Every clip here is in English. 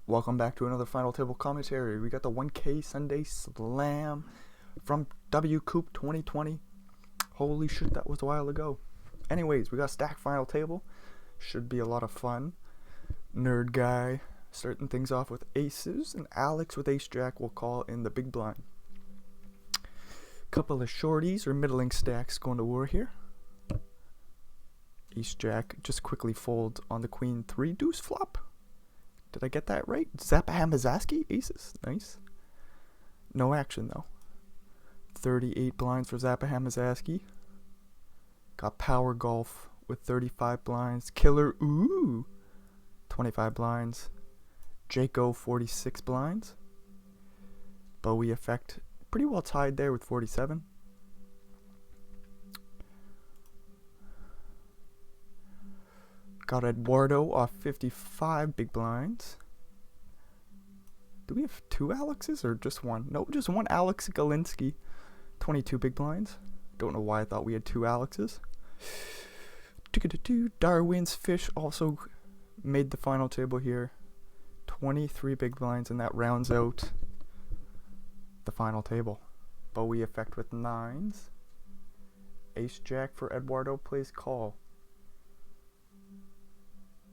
Welcome back to another Final Table commentary. We got the 1K Sunday Slam from WCOOP 2020. Holy shit, that was a while ago. Anyways, we got stacked Final Table. Should be a lot of fun. Nerd guy starting things off with aces, and Alex with ace jack will call in the big blind. Couple of shorties or middling stacks going to war here. Ace jack just quickly folds on the queen 3 deuce flop. Did I get that right? Zappa aces. Nice. No action though. 38 blinds for Zappa. Got power golf with 35 blinds. Killer, ooh, 25 blinds. Jaco, 46 blinds. Bowie effect, pretty well tied there with 47. Got Eduardo off 55 big blinds. Do we have two Alexes or just one? No, just one Alex Galinsky. 22 big blinds. Don't know why I thought we had two Alexes. Darwin's Fish also made the final table here. 23 big blinds, and that rounds out the final table. Bowie effect with 9s. Ace Jack for Eduardo plays call.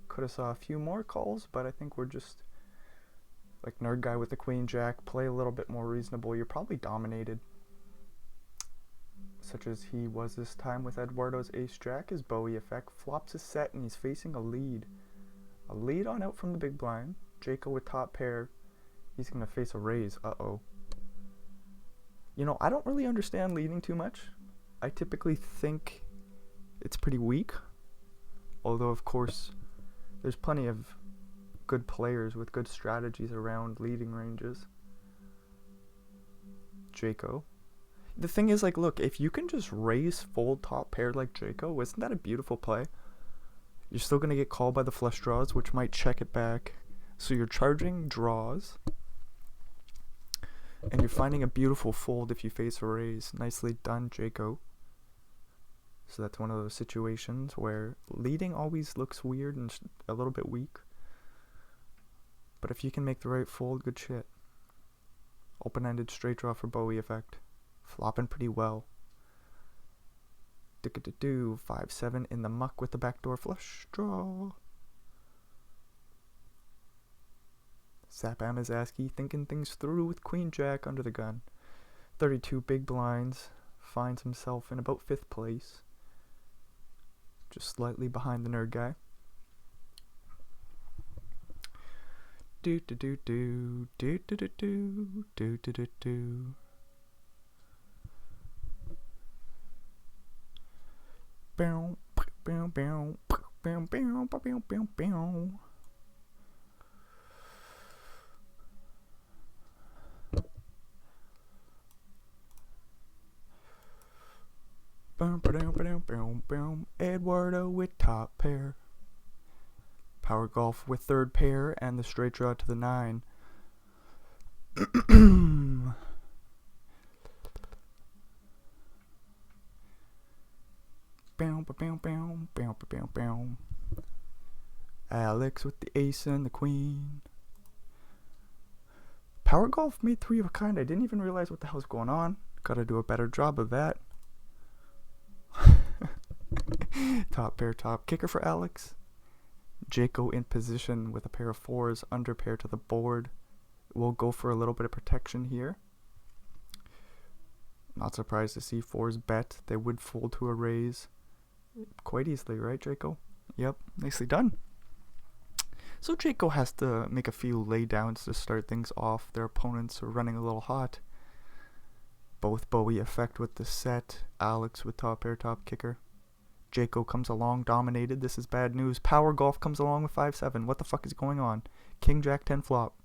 Could have saw a few more calls, but I think we're just like nerd guy with the queen jack. Play a little bit more reasonable. You're probably dominated, such as he was this time with Eduardo's ace jack. His Bowie effect flops his set, and he's facing a lead. A lead on out from the big blind. Jaco with top pair. He's gonna face a raise. Uh-oh. You know, I don't really understand leading too much. I typically think it's pretty weak. Although, of course, there's plenty of good players with good strategies around leading ranges. Jaco. The thing is, like, look, if you can just raise fold top pair like Jaco, isn't that a beautiful play? You're still going to get called by the flush draws, which might check it back. So you're charging draws, and you're finding a beautiful fold if you face a raise. Nicely done, Jaco. So that's one of those situations where leading always looks weird and a little bit weak. But if you can make the right fold, good shit. Open-ended straight draw for Bowie effect. Flopping pretty well. 5-7 in the muck with the backdoor flush draw. Zappa thinking things through with queen jack under the gun. 32 big blinds. Finds himself in about 5th place. Just slightly behind the nerd guy. Do do do do do do do do do do do do. Bow bow bow bow bow bow bow bow. Eduardo with top pair. Power golf with 3rd pair and the straight draw to the 9. Alex with the ace and the queen. Power golf made 3 of a kind. I didn't even realize what the hell's going on. Gotta do a better job of that. Top pair, top kicker for Alex. Jaco in position with a pair of 4s, under pair to the board. We'll go for a little bit of protection here. Not surprised to see 4s bet. They would fold to a raise quite easily, right, Jaco? Yep, nicely done. So Jaco has to make a few laydowns to start things off. Their opponents are running a little hot. Both Bowie effect with the set. Alex with top pair, top kicker. Jaco comes along dominated. This is bad news. Power golf comes along with 5-7. What the fuck is going on? King Jack 10 flop.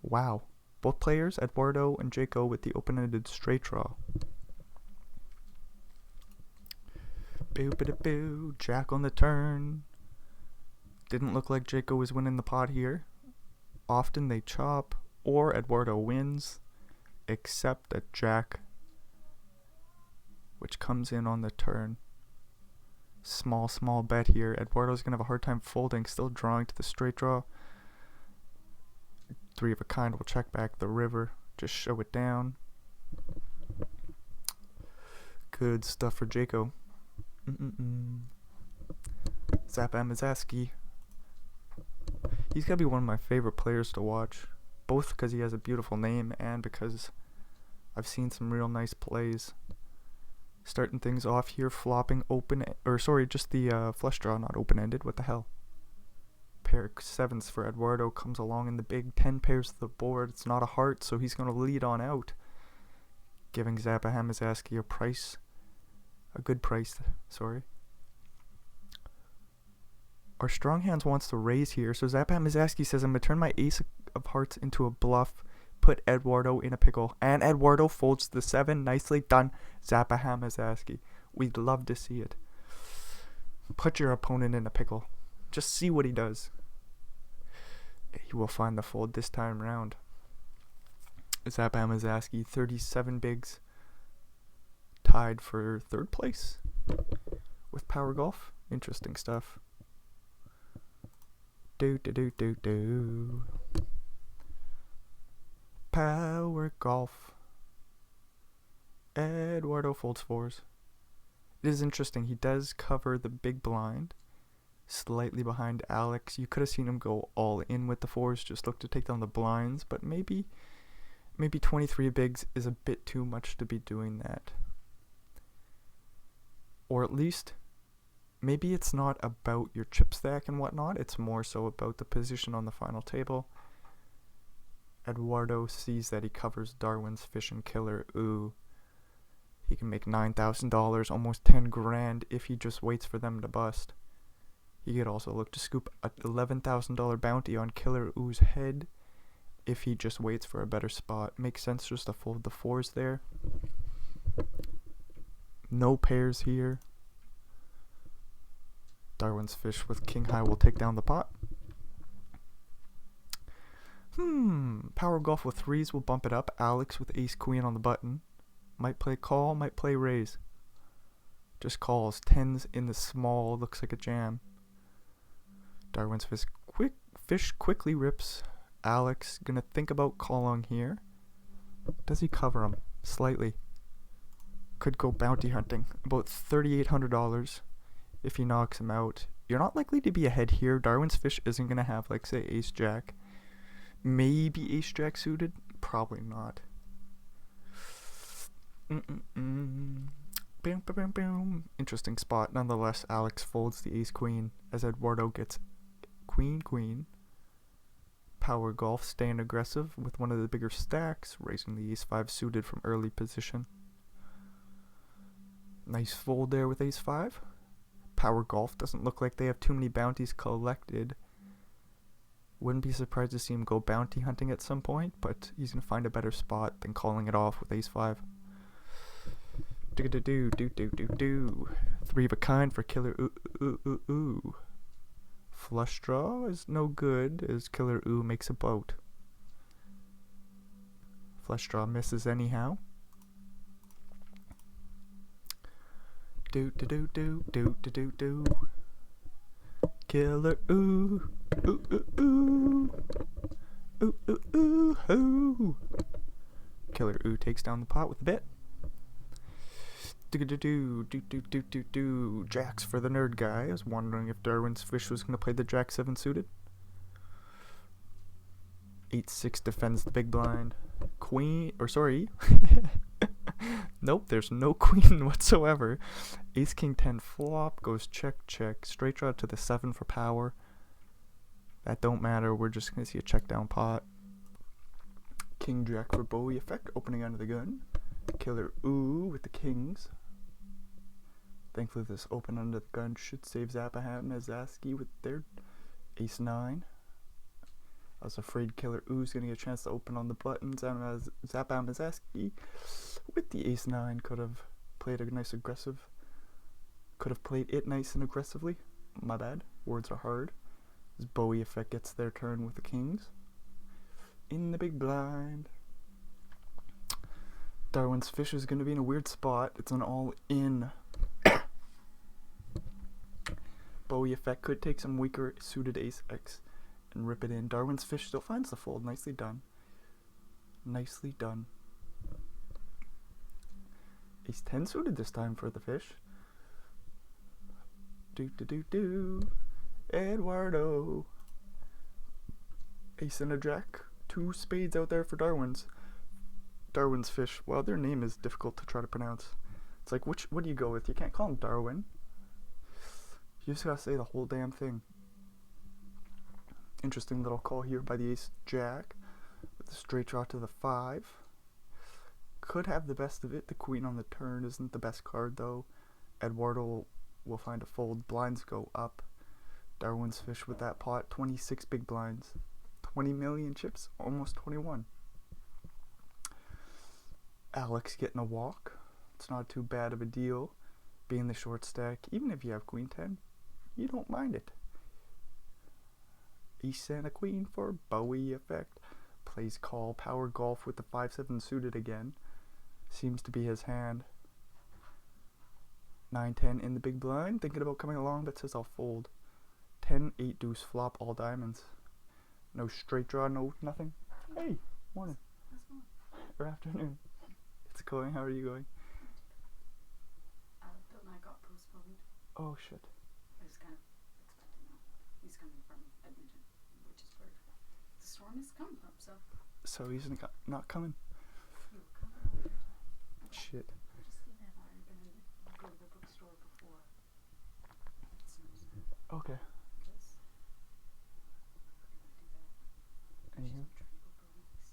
Wow. Both players, Eduardo and Jaco, with the open-ended straight draw. Boo-ba-da-boo. Jack on the turn. Didn't look like Jaco was winning the pot here. Often they chop or Eduardo wins, except that Jack, which comes in on the turn. Small bet here. Eduardo's going to have a hard time folding, still drawing to the straight draw. Three of a kind will check back the river. Just show it down. Good stuff for Jaco. Zap Amazaski. He's gotta be one of my favorite players to watch. Both because he has a beautiful name and because I've seen some real nice plays. Starting things off here, flopping just the flush draw, not open-ended. What the hell? Pair of sevens for Eduardo comes along in the big 10 pairs of the board. It's not a heart, so he's going to lead on out, giving Zappa Hamazaski a good price. Our strong hands wants to raise here, so Zappa Hamazaski says, I'm going to turn my ace of hearts into a bluff, put Eduardo in a pickle, and Eduardo folds the 7. Nicely done, Zappa Hamazaski. We'd love to see it. Put your opponent in a pickle. Just see what he does. He will find the fold this time round. Zappa Hamazaski, 37 bigs, tied for 3rd place with Power Golf. Interesting stuff. Power Golf. Eduardo folds 4s. It is interesting. He does cover the big blind, slightly behind Alex. You could have seen him go all in with the 4s, just look to take down the blinds, but maybe 23 bigs is a bit too much to be doing that. Or at least, maybe it's not about your chip stack and whatnot, it's more so about the position on the final table. Eduardo sees that he covers Darwin's Fish and Killer Ooh. He can make $9,000, almost 10 grand if he just waits for them to bust. He could also look to scoop an $11,000 bounty on Killer Ooh's head if he just waits for a better spot. Makes sense just to fold the 4s there. No pairs here. Darwin's Fish with King High will take down the pot. Power Golf with 3s will bump it up. Alex with Ace Queen on the button. Might play call, might play raise. Just calls. 10s in the small, looks like a jam. Darwin's Fish quickly rips. Alex gonna think about calling here. Does he cover him? Slightly. Could go bounty hunting. About $3,800 if he knocks him out. You're not likely to be ahead here. Darwin's Fish isn't gonna have, like, say, Ace Jack. Maybe Ace Jack suited? Probably not. Interesting spot. Nonetheless, Alex folds the Ace Queen as Eduardo gets Queen. Power Golf staying aggressive with one of the bigger stacks, raising the Ace 5 suited from early position. Nice fold there with Ace 5. Power Golf doesn't look like they have too many bounties collected. Wouldn't be surprised to see him go bounty hunting at some point, but he's going to find a better spot than calling it off with Ace 5. Three of a kind for Killer Ooh. Flush draw is no good as Killer Ooh makes a boat. Flush draw misses anyhow. Killer Ooh. Ooh. Killer Ooh takes down the pot with a bit. Jacks for the nerd guy. I was wondering if Darwin's Fish was going to play the Jack 7 suited. 8-6 defends the big blind. Nope, there's no queen whatsoever. Ace King 10 flop goes check. Straight draw to the 7 for power. That don't matter. We're just going to see a check down pot. King Jack for Bowie effect, opening under the gun. Killer Ooh with the kings. Thankfully, this open under the gun should save Zappa Hamazaski with their Ace 9. I was afraid Killer Ooh's going to get a chance to open on the buttons. Zappa Hamazaski with the Ace 9 could have played it nice and aggressively. My bad. Words are hard. As Bowie effect gets their turn with the kings. In the big blind. Darwin's Fish is going to be in a weird spot. It's an all-in. Bowie effect could take some weaker suited Ace X and rip it in. Darwin's fish still finds the fold. Nicely done. Nicely done. Ace 10 suited this time for the fish. Do. Eduardo. Ace and a jack. 2 spades out there for Darwin's. Darwin's fish. Well, their name is difficult to try to pronounce. It's like, what do you go with? You can't call him Darwin. You just gotta say the whole damn thing. Interesting little call here by the ace jack. With the straight draw to the 5. Could have the best of it. The queen on the turn isn't the best card though. Eduardo will find a fold. Blinds go up. Darwin's fish with that pot. 26 big blinds. 20 million chips. Almost 21. Alex getting a walk. It's not too bad of a deal. Being the short stack. Even if you have queen 10. You don't mind it. Ace and a queen for Bowie effect. Plays call. Power golf with the 5-7 suited again. Seems to be his hand. 9-10 in the big blind. Thinking about coming along, but says I'll fold. 10-8 deuce flop, all diamonds. No straight draw, no nothing. Hey, morning. Or afternoon. It's going. How are you going? Bill and I got postponed. Oh shit. I was kind of expecting that. He's coming from Edmonton, which is where the storm is coming from. So he's not coming. He will come earlier today. Shit. Just leave that out. You're gonna go to the bookstore before it snows. Okay. Because we're gonna do that. Anywho. She's been trying to go for weeks.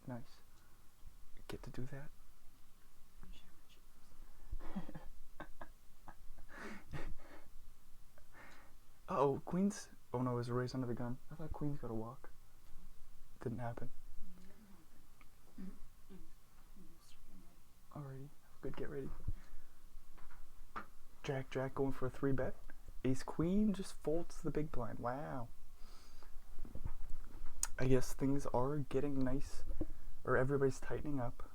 Nice. Get to do that. I'm sure my chip Uh-oh, queens. Oh no, it was a race under the gun. I thought queens got a walk. Didn't happen. Alrighty, good, get ready. Jack going for a 3-bet. Ace queen just folds the big blind. Wow. I guess things are getting nice, or everybody's tightening up.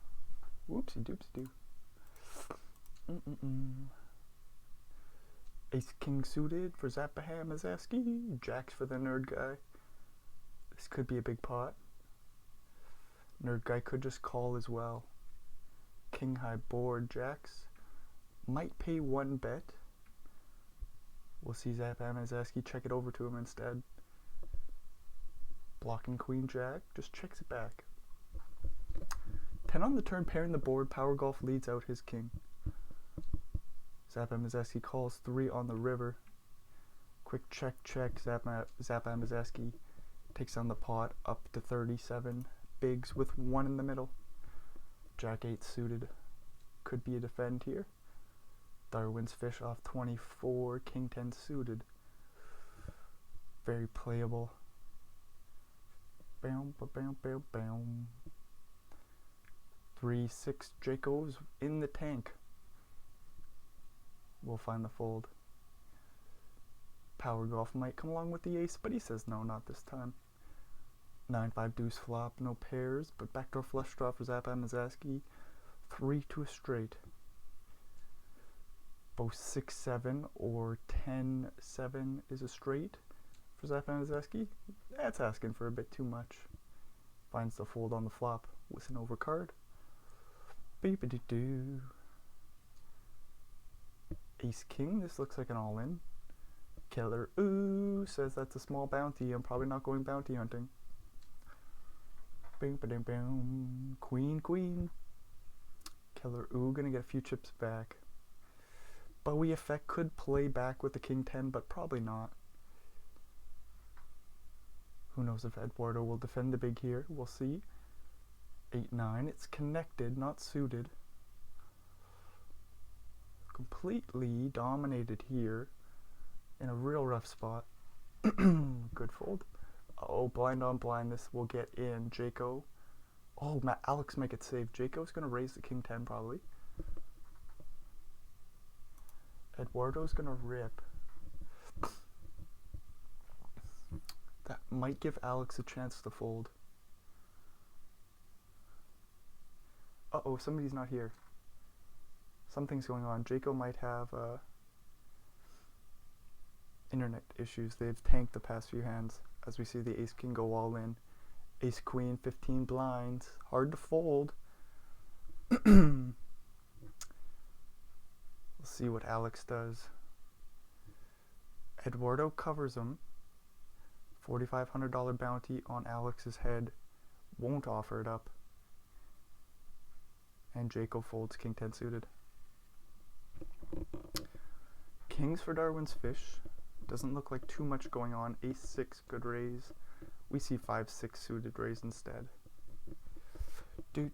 Whoopsie doopsie doo. Ace king suited for Zapaham Mazeski. Jacks for the nerd guy. This could be a big pot. Nerd guy could just call as well. King high board jacks. Might pay 1 bet. We'll see Zapaham Mazeski check it over to him instead. Blocking queen jack. Just checks it back. 10 on the turn, pairing the board. Power golf leads out his king. Zapaham Mazeski calls 3 on the river. Quick check. Zapaham Mazeski takes on the pot up to 37. Bigs with 1 in the middle. Jack 8 suited. Could be a defend here. Darwin's fish off 24. King 10 suited. Very playable. Bam, bam, bam, bam. 3-6 Jacobs in the tank. We'll find the fold. Power golf might come along with the ace, but he says no, not this time. 9-5 deuce flop, no pairs, but backdoor flush draw for Zapaham Mazeski. 3 to a straight. Both 6-7 or 10-7 is a straight for Zapaham Mazeski. That's asking for a bit too much. Finds the fold on the flop with an overcard. Beep-a-doo-doo. Ace king, this looks like an all-in. Killer ooh says that's a small bounty. I'm probably not going bounty hunting. Boom, ba-dum, boom. Queen. Killer ooh, gonna get a few chips back. Bowie effect could play back with the king 10, but probably not. Who knows if Eduardo will defend the big here? We'll see. 8-9. It's connected, not suited. Completely dominated here in a real rough spot. Good fold. Oh, blind on blind. This will get in. Jaco. Oh, Alex make it safe. Jaco's going to raise the king 10 probably. Eduardo's going to rip. That might give Alex a chance to fold. Uh-oh, somebody's not here. Something's going on. Jaco might have Internet issues. They've tanked the past few hands. As we see the ace king go all in. Ace queen, 15 blinds. Hard to fold. We'll see what Alex does. Eduardo covers him. $4,500 bounty on Alex's head. Won't offer it up. And Jaco folds king 10 suited. Kings for Darwin's fish. Doesn't look like too much going on. Ace 6, good raise. We see 5-6 suited raise instead. Do.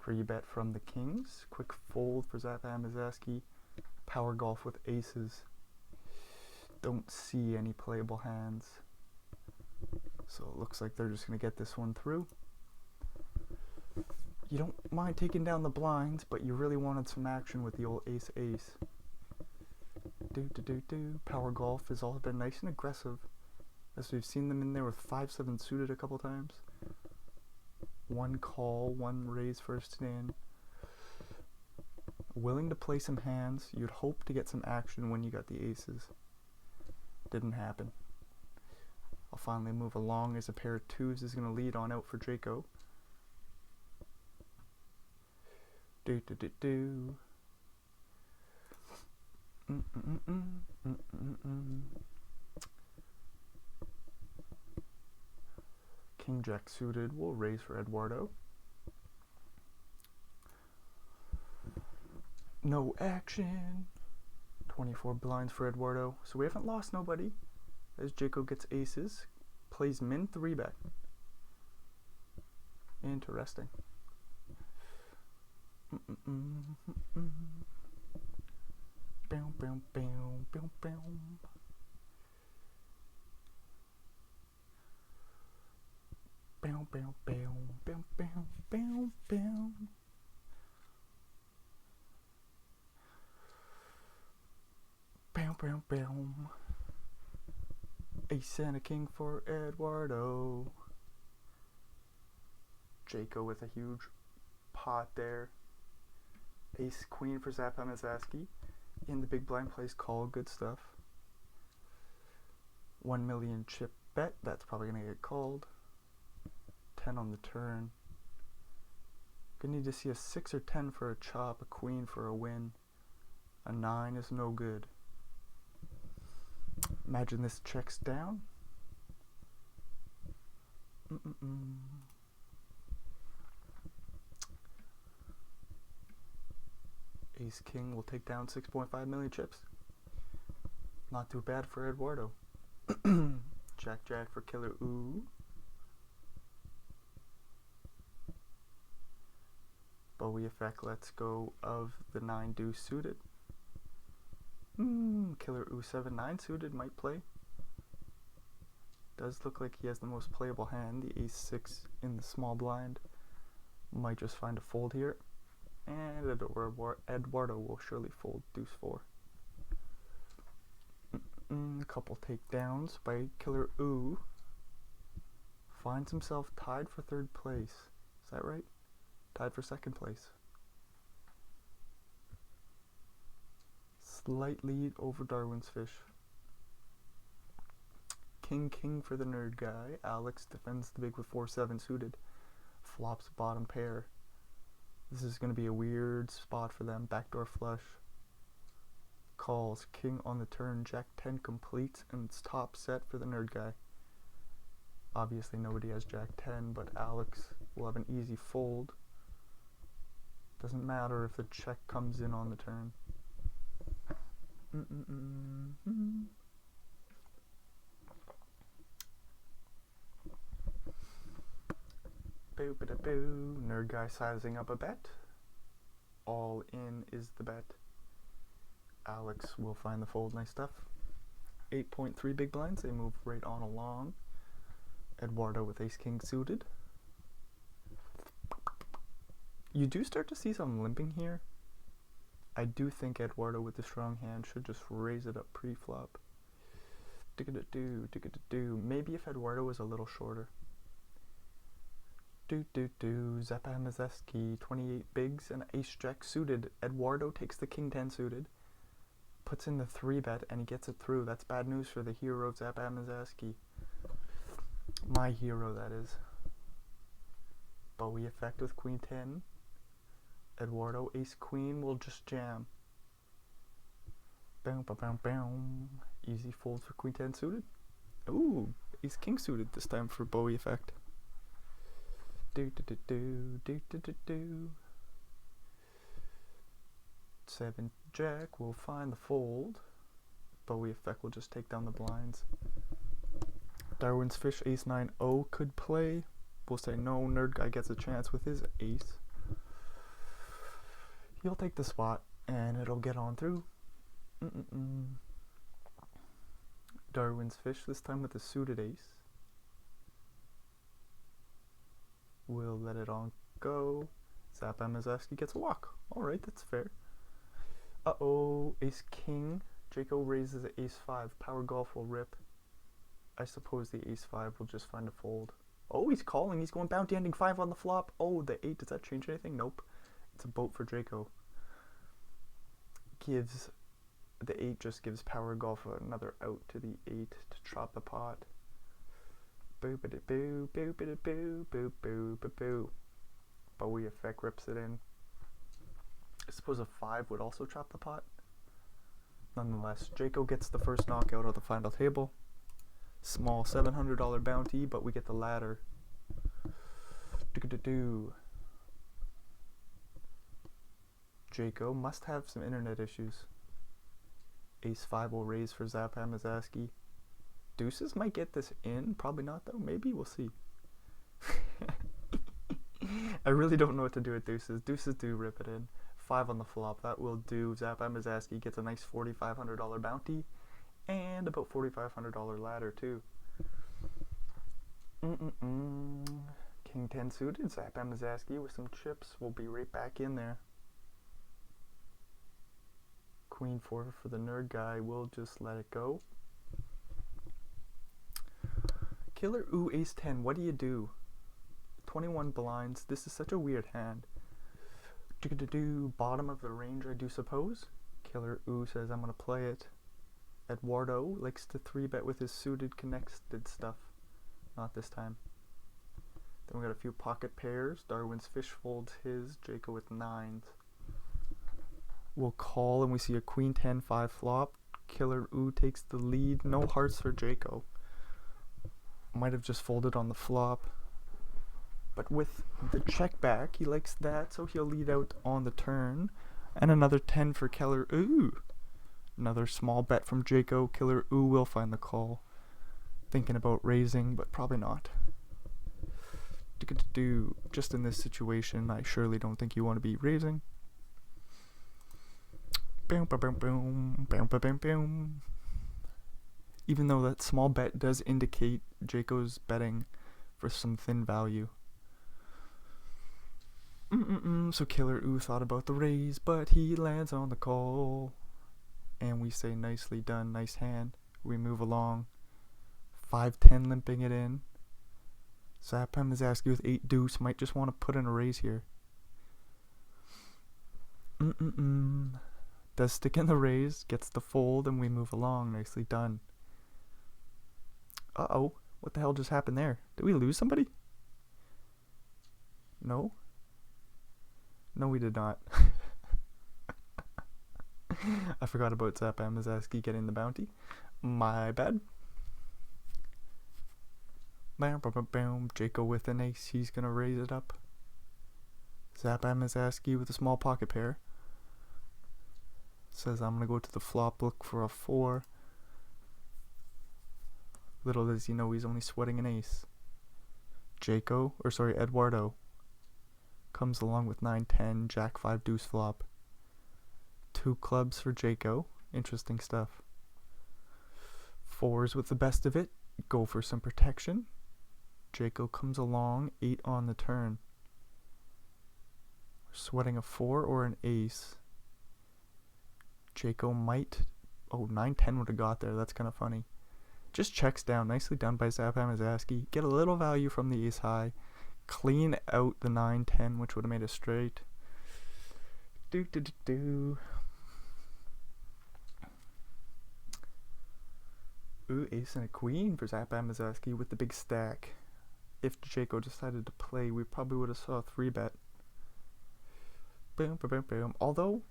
3-bet from the kings. Quick fold for Zap Amazaski. Power golf with aces. Don't see any playable hands. So it looks like they're just going to get this one through. You don't mind taking down the blinds, but you really wanted some action with the old ace-ace. Do. Power golf has all been nice and aggressive, as we've seen them in there with 5-7 suited a couple times. One call, one raise first in. Willing to play some hands. You'd hope to get some action when you got the aces. Didn't happen. I'll finally move along as a pair of twos is going to lead on out for Jaco. Do. King Jack suited will raise for Eduardo. No action. 24 blinds for Eduardo. So we haven't lost nobody. As Jaco gets aces. Plays min 3-bet. Interesting. Bow. Ace and a king for Eduardo. Jaco with a huge pot there. Ace queen for Zap Amazaski. In the big blind plays call, good stuff. 1 million chip bet, that's probably gonna get called. 10 on the turn. Gonna need to see a 6 or 10 for a chop, a queen for a win. A 9 is no good. Imagine this checks down. Ace king will take down 6.5 million chips. Not too bad for Eduardo. Jack for Killer Ooh. Bowie effect lets go of the 9 deuce suited. Killer Ooh 7-9 suited might play. Does look like he has the most playable hand. The ace 6 in the small blind. Might just find a fold here. And Eduardo will surely fold deuce 4. A couple takedowns by Killer Ooh. Finds himself tied for 3rd place. Is that right? Tied for 2nd place. Slight lead over Darwin's fish. King for the nerd guy. Alex defends the big with 4-7 suited. Flops bottom pair. This is going to be a weird spot for them. Backdoor flush. Calls. King on the turn. Jack 10 completes. And it's top set for the nerd guy. Obviously nobody has Jack 10, but Alex will have an easy fold. Doesn't matter if the check comes in on the turn. Boo. Nerd guy sizing up a bet. All in is the bet. Alex will find the fold. Nice stuff. 8.3 big blinds. They move right on along. Eduardo with ace king suited. You do start to see some limping here. I do think Eduardo with the strong hand should just raise it up pre-flop. Do. Maybe if Eduardo was a little shorter. Zap Amazaski, 28 bigs and ace jack suited. Eduardo takes the king 10 suited. puts in the 3-bet, and he gets it through. That's bad news for the hero of Zap Amazaski. My hero, that is. Bowie effect with Queen 10. Eduardo, Ace Queen will just jam. Boom, boom, boom, boom. Easy fold for Queen 10 suited. Ooh, Ace King suited this time for Bowie effect. Do do do do do do do do. 7 Jack will find the fold. Bowie effect will just take down the blinds. Darwin's Fish Ace 9-0 could play. We'll say no. Nerd Guy gets a chance with his ace. He'll take the spot and it'll get on through. Darwin's Fish this time with a suited ace. We'll let it on go. Zap Amazaski gets a walk. Alright, that's fair. Uh-oh, Ace King. Jaco raises Ace 5. Power Golf will rip. I suppose the Ace 5 will just find a fold. Oh, he's calling. He's going bounty ending 5 on the flop. Oh, the 8. Does that change anything? Nope. It's a boat for Jaco. The 8 just gives Power Golf another out to the 8 to chop the pot. Boo ba boo boo ba boo boo boo boo boo. Bowie effect rips it in. I suppose a 5 would also chop the pot. Nonetheless, Jaco gets the first knockout of the final table. Small $700 bounty, but we get the ladder. Jaco must have some internet issues. Ace 5 will raise for Zap Amazaski. Deuces might get this in. Probably not, though. Maybe. We'll see. I really don't know what to do with deuces. Deuces do rip it in. 5 on the flop. That will do. Zap Amazaski gets a nice $4,500 bounty. And about $4,500 ladder, too. King 10 suited. Zap Amazaski with some chips. We'll be right back in there. Queen 4 for the Nerd Guy. We'll just let it go. Killer Ooh Ace 10. What do you do? 21 blinds. This is such a weird hand. Bottom of the range, I do suppose. Killer Ooh says I'm going to play it. Eduardo likes to 3-bet with his suited connected stuff. Not this time. Then we got a few pocket pairs. Darwin's Fish folds his. Jaco with 9s. We'll call and we see a Queen 10 5 flop. Killer Ooh takes the lead. No hearts for Jaco. Might have just folded on the flop. But with the check back, he likes that, so he'll lead out on the turn. And another 10 for Killer Ooh. Another small bet from Jaco. Killer Ooh will find the call. Thinking about raising, but probably not. Just in this situation, I surely don't think you want to be raising. Boom, boom, boom, boom, boom, boom, boom, boom. Even though that small bet does indicate Jaco's betting for some thin value. So Killer Ooh thought about the raise, but he lands on the call. And we say nicely done, nice hand. We move along. 5-10 limping it in. Zap Amazaski with 8 deuce. Might just want to put in a raise here. Does stick in the raise. Gets the fold and we move along. Nicely done. Uh-oh. What the hell just happened there? Did we lose somebody? No? No, we did not. I forgot about Zap Amazaski getting the bounty. My bad. Bam, bam, bam, bam. Jaco with an ace. He's going to raise it up. Zap Amazaski with a small pocket pair. Says I'm going to go to the flop, look for a 4. Little does he know he's only sweating an ace. Eduardo comes along with 9-10, Jack 5 deuce flop. 2 clubs for Jaco. Interesting stuff. 4s with the best of it. Go for some protection. Jaco comes along, 8 on the turn. We're sweating a 4 or an ace. Jaco might... Oh, 9-10 would have got there. That's kind of funny. Just checks down. Nicely done by Zap Amazaski. Get a little value from the ace high. Clean out the 9-10, which would have made a straight. Ooh, ace and a queen for Zap Amazaski with the big stack. If Jaco decided to play, we probably would have saw a 3-bet. Boom, boom, boom, boom. Although,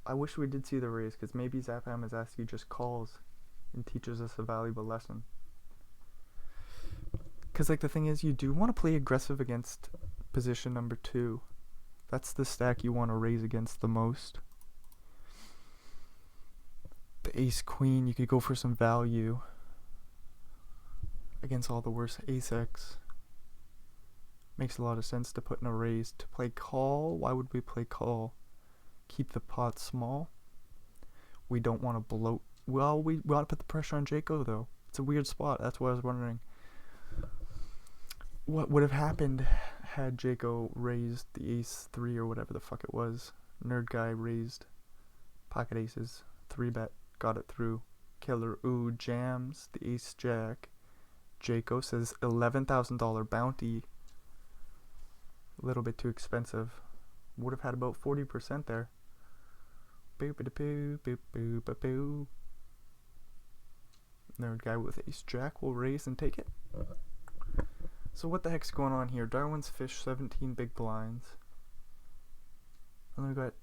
I wish we did see the raise, because maybe Zap Amazaski just calls and teaches us a valuable lesson. Because, like, the thing is, you do want to play aggressive against position number 2. That's the stack you want to raise against the most. The ace-queen, you could go for some value against all the worst ace-x. Makes a lot of sense to put in a raise. To play call, why would we play call? Keep the pot small. We don't want to bloat. Well, we want to put the pressure on Jaco, though. It's a weird spot. That's what I was wondering. What would have happened had Jaco raised the ace-3 or whatever the fuck it was? Nerd guy raised pocket aces. 3-bet. Got it through. Killer ooh jams the ace-jack. Jaco says $11,000 bounty. A little bit too expensive. Would have had about 40% there. Boop a boo boop boop a boo. Nerd guy with ace jack will raise and take it. So what the heck's going on here? Darwin's fish 17 big blinds. And then we got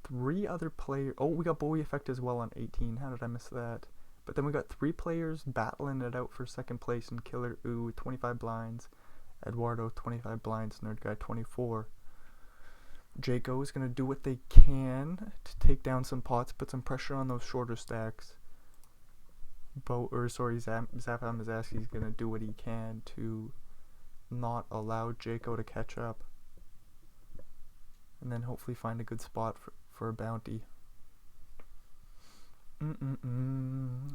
3 other players. Oh, we got Bowie effect as well on 18. How did I miss that? But then we got 3 players battling it out for second place in Killer Ooh 25 blinds. Eduardo 25 blinds. Nerd guy 24. Jaco is going to do what they can to take down some pots, put some pressure on those shorter stacks. Zap Amazaski is going to do what he can to not allow Jaco to catch up. And then hopefully find a good spot for a bounty.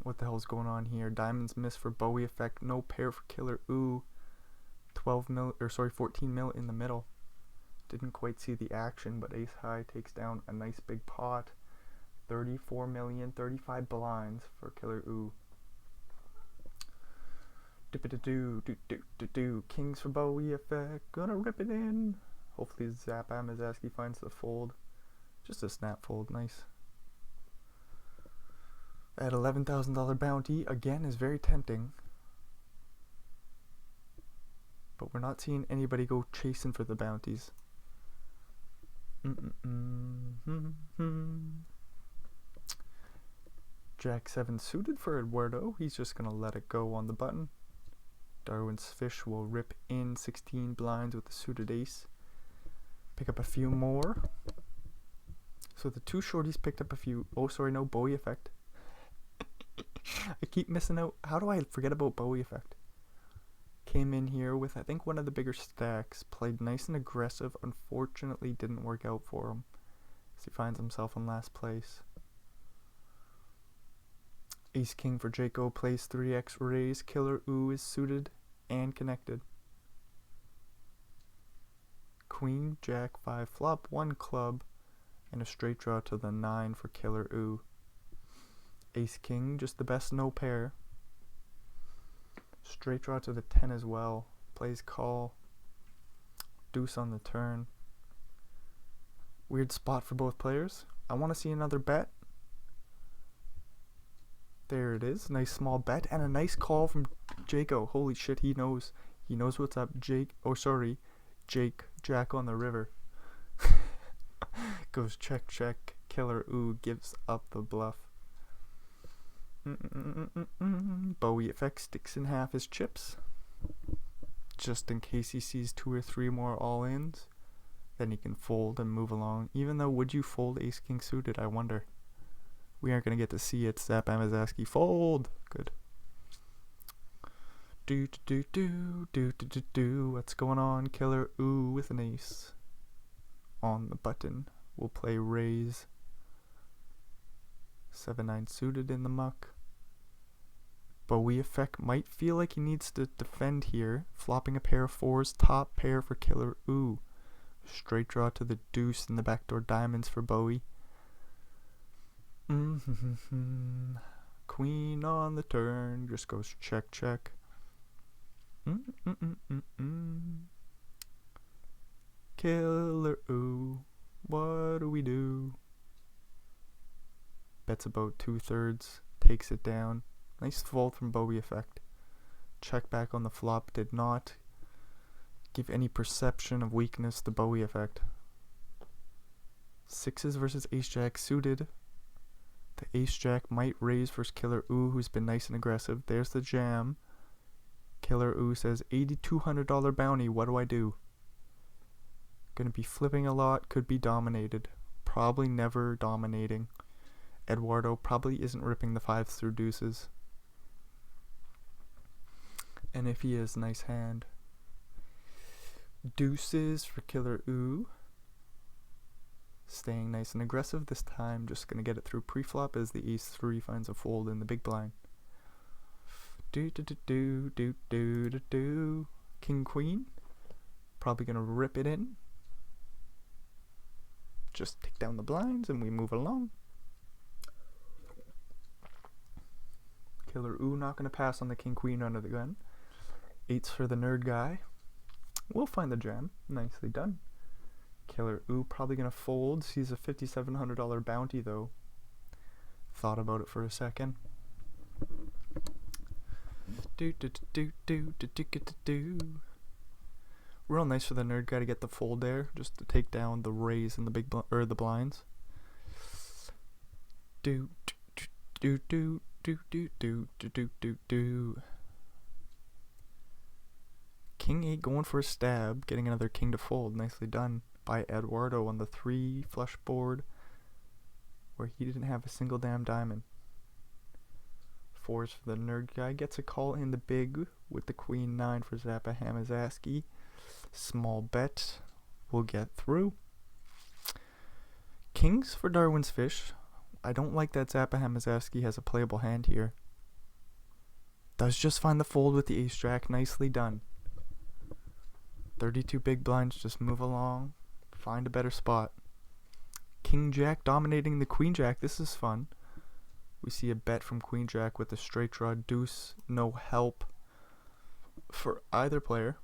What the hell's going on here? Diamonds miss for Bowie effect. No pair for Killer Ooh. 14 mil in the middle. Didn't quite see the action, but ace high takes down a nice big pot. 34 million, 35 blinds for Killer Ooh. Kings for Bowie effect. Gonna rip it in. Hopefully Zap Amazaski finds the fold. Just a snap fold. Nice. That $11,000 bounty again is very tempting. But we're not seeing anybody go chasing for the bounties. Jack 7 suited for Eduardo. He's just going to let it go on the button. Darwin's fish will rip in 16 blinds with the suited ace. Pick up a few more. So the 2 shorties picked up a few. Oh, sorry, no Bowie effect. I keep missing out. How do I forget about Bowie effect? Came in here with, I think, one of the bigger stacks. Played nice and aggressive. Unfortunately, didn't work out for him, as he finds himself in last place. Ace King for Jaco plays 3x raise. Killer Ooh is suited and connected. Queen, Jack 5 flop, 1 club, and a straight draw to the 9 for Killer Ooh. Ace King, just the best no pair. Straight draw to the 10 as well. Plays call. Deuce on the turn. Weird spot for both players. I want to see another bet. There it is. Nice small bet and a nice call from Jaco. Holy shit, he knows. He knows what's up. Jake, Jack on the river. Goes check, check. Killer Ooh gives up the bluff. Bowie effect sticks in half his chips. Just in case he sees 2 or 3 more all-ins. Then he can fold and move along. Even though, would you fold Ace King suited? I wonder. We aren't going to get to see it. Zap Amazaski fold. Good. What's going on? Killer Ooh with an ace. On the button. We'll play raise. 7-9 suited in the muck. Bowie effect might feel like he needs to defend here. Flopping a pair of 4s. Top pair for Killer Ooh. Straight draw to the deuce and the backdoor diamonds for Bowie. Queen on the turn. Just goes check, check. Killer Ooh. What do we do? Bets about 2/3. Takes it down. Nice fold from Bowie effect. Check back on the flop did not give any perception of weakness to Bowie effect. Sixes versus ace jack suited. The ace jack might raise versus Killer Ooh, who's been nice and aggressive. There's the jam. Killer Ooh says $8,200 bounty. What do I do? Gonna be flipping a lot. Could be dominated. Probably never dominating. Eduardo probably isn't ripping the fives through deuces. And if he is, nice hand. Deuces for Killer Ooh. Staying nice and aggressive this time. Just gonna get it through pre-flop as the ace 3 finds a fold in the big blind. Do do do do do do do do. King queen. Probably gonna rip it in. Just take down the blinds and we move along. Killer Ooh not gonna pass on the king queen under the gun. Eights for the nerd guy. We'll find the jam. Nicely done. Killer Ooh probably gonna fold. Sees a $5,700 bounty though. Thought about it for a second. Do do do do do do do do. Real nice for the nerd guy to get the fold there, just to take down the raise and the big the blinds. Do do do do do do do do do do. King 8 going for a stab, getting another king to fold. Nicely done by Eduardo on the 3 flush board where he didn't have a single damn diamond. Fours for the nerd guy. Gets a call in the big with the queen 9 for Zappa Hamazaski. Small bet. We'll get through. Kings for Darwin's Fish. I don't like that Zappa Hamazaski has a playable hand here. Does just find the fold with the ace jack. Nicely done. 32 big blinds, just move along. Find a better spot. King jack dominating the queen jack. This is fun. We see a bet from queen jack with a straight draw deuce. No help for either player.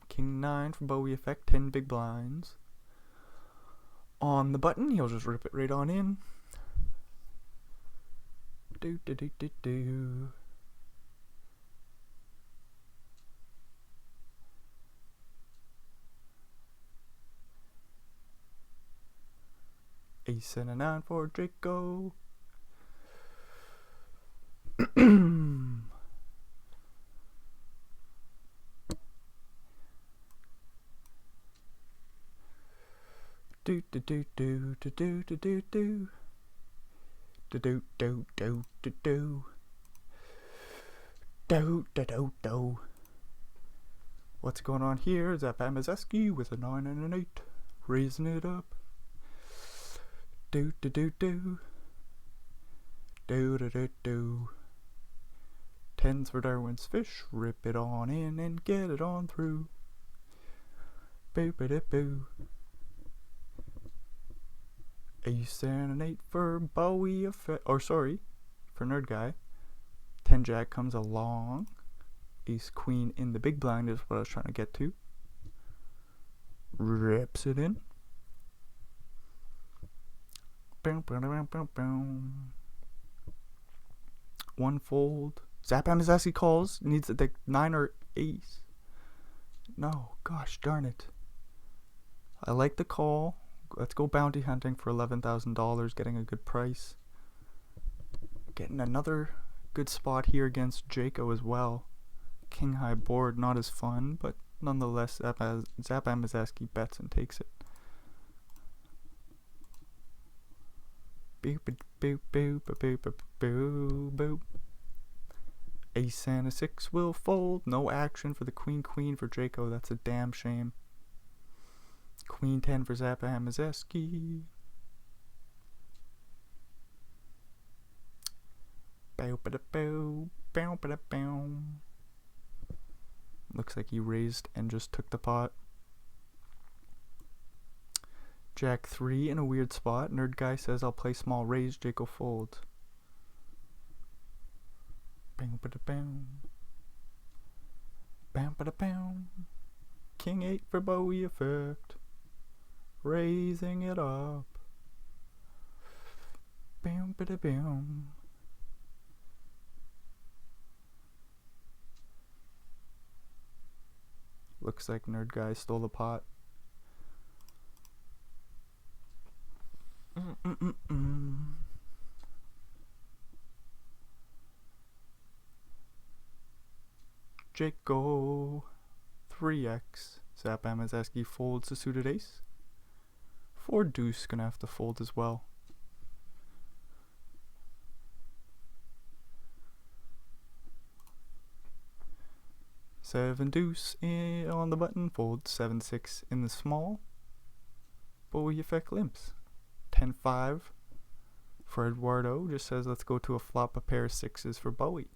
King 9 for Bowie effect. 10 big blinds. On the button, he'll just rip it right on in. Do do do do do. Ace and a 9 for Draco. Do do do do do do do do do do do do do do do do do do do. What's going on here? Zappa Hamazaski with a 9 and an 8, raising it up. Do do do do do do do do. 10s for Darwin's Fish. Rip it on in and get it on through. Boo boo boo boo. Ace and an 8 for Bowie effect, or sorry, for nerd guy. 10 jack comes along. Ace queen in the big blind is what I was trying to get to. Rips it in. Boom, boom, boom, boom, boom. One fold. Zappa Hamazaski calls. Needs the 9 or ace. No, gosh darn it. I like the call. Let's go bounty hunting for $11,000, getting a good price. Getting another good spot here against Jaco as well. King high board, not as fun, but nonetheless, Zappa Hamazaski bets and takes it. Boop boop boop boop boop boop boop. Ace and a 6 will fold. No action for the queen for Jaco. That's a damn shame. Queen 10 for Zappa Hamazaski. Bow ba da bow, bow ba da bow. Looks like he raised and just took the pot. Jack 3 in a weird spot. Nerd guy says I'll play small raise. Jaco folds. Bow ba da bow. Bam, ba, da, bam. King 8 for Bowie effect. Raising it up. Bam, ba, da, bam. Looks like Nerd Guy stole the pot. Jaco 3x. Zap Amazaski folds the suited ace. 4 deuce gonna have to fold as well. Seven deuce on the button, folds 7-6 in the small. Bowie effect limps. 10-5 for Eduardo, just says let's go to a flop, a pair of sixes for Bowie.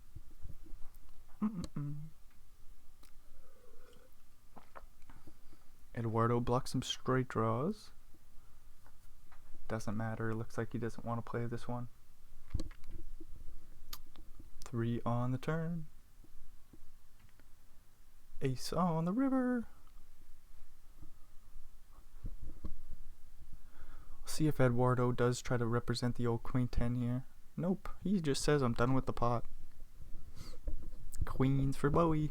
Eduardo blocks some straight draws. Doesn't matter, looks like he doesn't want to play this one. 3 on the turn. Ace on the river. See if Eduardo does try to represent the old queen 10 here. Nope, he just says I'm done with the pot. Queens for Bowie.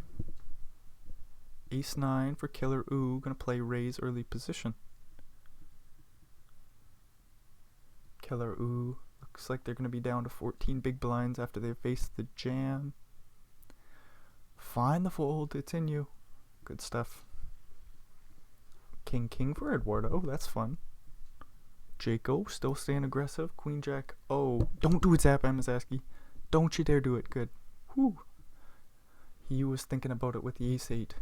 Ace 9 for Killer Ooh, gonna play raise early position. Killer Ooh, looks like they're gonna be down to 14 big blinds after they face the jam. Find the fold, it's in you. Good stuff. King for Eduardo, that's fun. Jaco still staying aggressive. Queen Jack. Oh, don't do it, Zap Amazaski. Don't you dare do it. Good. Whew. He was thinking about it with the ace 8.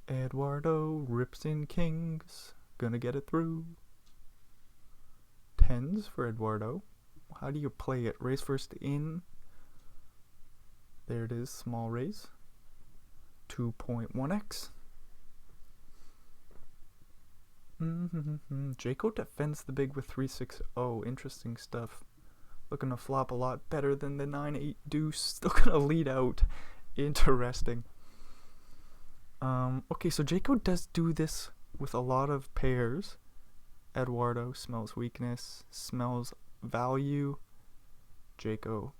Eduardo rips in kings. Gonna get it through. 10s for Eduardo. How do you play it? Raise first in. There it is. Small raise. 2.1x. Jaco defends the big with 3-6-0. Interesting stuff. Looking to flop a lot better than the 9-8 deuce. Still gonna lead out. Interesting. Okay, so Jaco does do this with a lot of pairs. Eduardo smells weakness, smells value. Jaco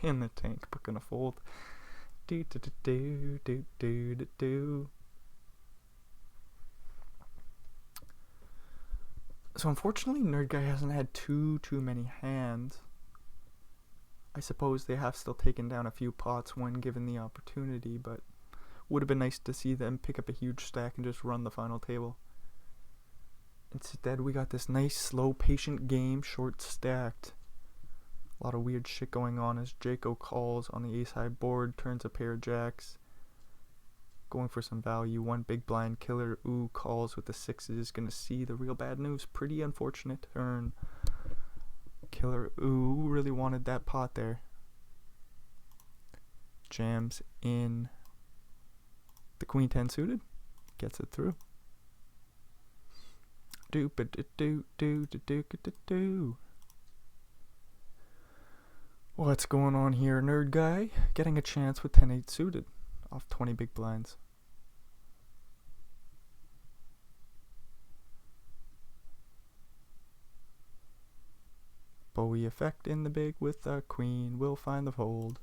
in the tank, but gonna fold. Do do do do do do do. So unfortunately, Nerd Guy hasn't had too many hands. I suppose they have still taken down a few pots when given the opportunity, but would have been nice to see them pick up a huge stack and just run the final table. Instead, we got this nice, slow, patient game, short stacked. A lot of weird shit going on as Jaco calls on the ace-high board, turns a pair of jacks. Going for some value, 1 big blind. Killer Ooh calls with the 6s, gonna see the real bad news. Pretty unfortunate turn. Killer Ooh really wanted that pot there. Jams in the queen 10 suited, gets it through. Do. What's going on here, Nerd Guy? Getting a chance with 10-8 suited off 20 big blinds. Bowie effect in the big with a queen. Will find the fold.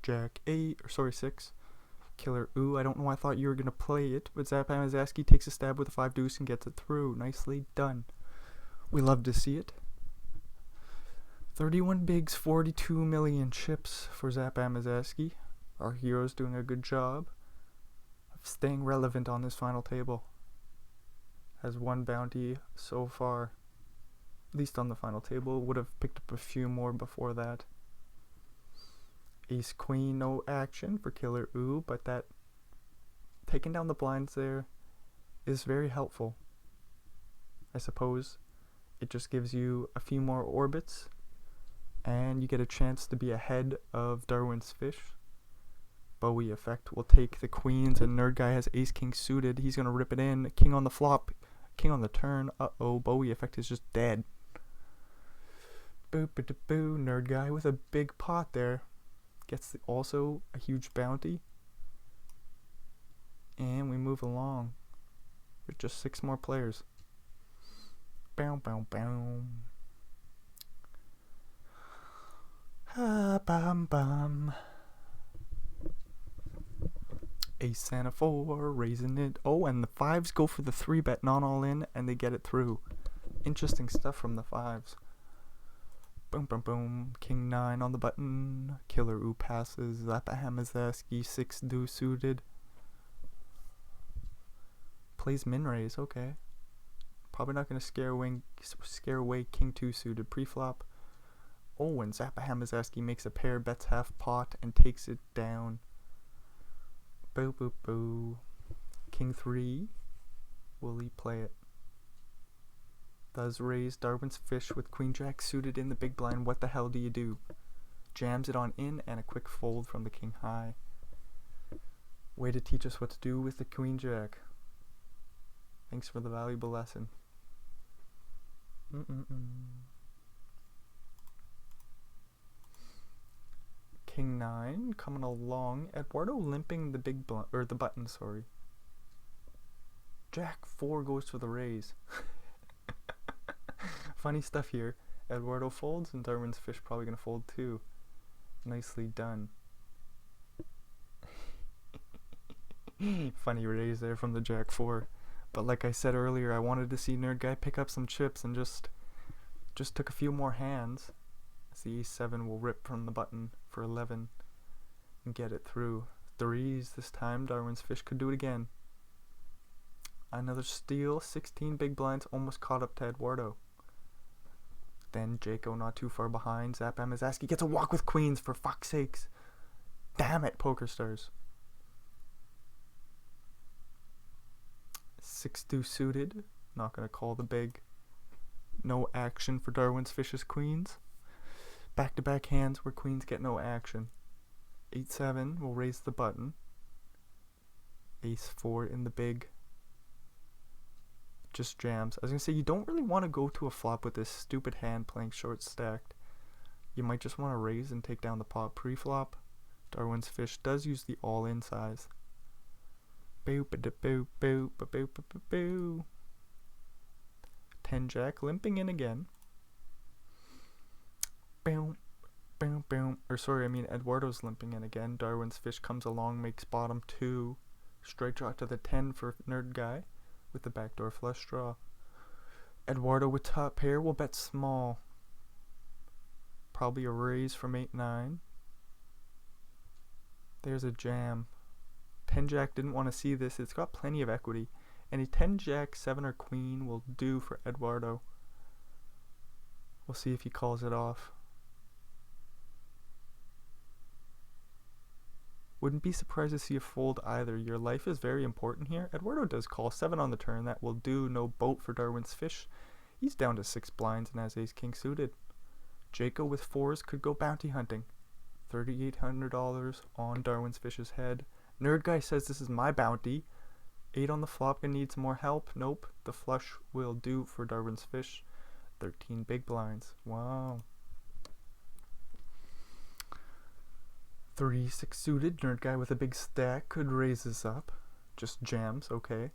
Jack 8, or sorry 6. Killer Ooh, I don't know why I thought you were gonna play it, but Zap Amazaski takes a stab with a 5 deuce and gets it through. Nicely done. We love to see it. 31 bigs, 42 million chips for Zap Amazaski. Our hero's doing a good job of staying relevant on this final table. Has 1 bounty so far. At least on the final table. Would have picked up a few more before that. Ace Queen, no action for Killer Ooh, but that taking down the blinds there is very helpful. I suppose it just gives you a few more orbits and you get a chance to be ahead of Darwin's fish. Bowie effect will take the queens and Nerd Guy has ace king suited. He's gonna rip it in. King on the flop, king on the turn. Uh-oh, Bowie effect is just dead. Boo, nerd guy with a big pot there. Gets also a huge bounty. And we move along. With just 6 more players. Bow, bow, bow. Bum, bum. Ace Santa 4, raising it. Oh, and the 5s go for the 3-bet, not all in, and they get it through. Interesting stuff from the 5s. Boom, boom, boom. King 9 on the button. Killer Ooh passes. Zappa Hamazaski 6 deuce suited. Plays min raise. Okay. Probably not going to scare away King 2 suited pre-flop. Oh, and Zappa Hamazaski makes a pair, bets half pot, and takes it down. Boo, boo, boo. King 3. Will he play it? Does raise. Darwin's fish with Queen Jack suited in the big blind. What the hell do you do? Jams it on in and a quick fold from the King High. Way to teach us what to do with the Queen Jack. Thanks for the valuable lesson. King 9 coming along. Eduardo limping the big blind, or the button, sorry. Jack 4 goes for the raise. Funny stuff here. Eduardo folds and Darwin's fish probably gonna fold too. Nicely done. Funny raise there from the Jack 4. But like I said earlier, I wanted to see Nerd Guy pick up some chips and just took a few more hands. As the Ace 7 will rip from the button for 11 and get it through. 3s this time. Darwin's fish could do it again. Another steal. 16 big blinds almost caught up to Eduardo. Then Jaco not too far behind. Zap Hamazaski gets a walk with queens, for fuck's sakes. Damn it, Poker Stars. 6 deuce suited. Not gonna call the big. No action for Darwin's fish's queens. Back-to-back hands where queens get no action. 8-7 will raise the button. Ace 4 in the big. Just jams. I was gonna say, you don't really want to go to a flop with this stupid hand playing short stacked. You might just want to raise and take down the pot pre-flop. Darwin's fish does use the all-in size. Boo, ba, da, boo, boo, ba, boo, ba, boo, boo. 10 Jack limping in again. Boom, boom, boom. Or sorry, I mean Eduardo's limping in again. Darwin's fish comes along, makes bottom 2. Straight draw to the 10 for Nerd Guy with the backdoor flush draw. Eduardo with top pair will bet small. Probably a raise from 8-9. There's a jam. 10 Jack didn't want to see this. It's got plenty of equity. And a 10 Jack 7 or queen will do for Eduardo. We'll see if he calls it off. Wouldn't be surprised to see a fold either. Your life is very important here. Eduardo does call 7 on the turn. That will do. No boat for Darwin's fish. He's down to 6 blinds and has ace king suited. Jaco with 4s could go bounty hunting. $3,800 on Darwin's fish's head. Nerd Guy says this is my bounty. 8 on the flop, gonna need some more help. Nope, the flush will do for Darwin's fish. 13 big blinds. Wow. 3-6 suited. Nerd Guy with a big stack could raise this up. Just jams, okay.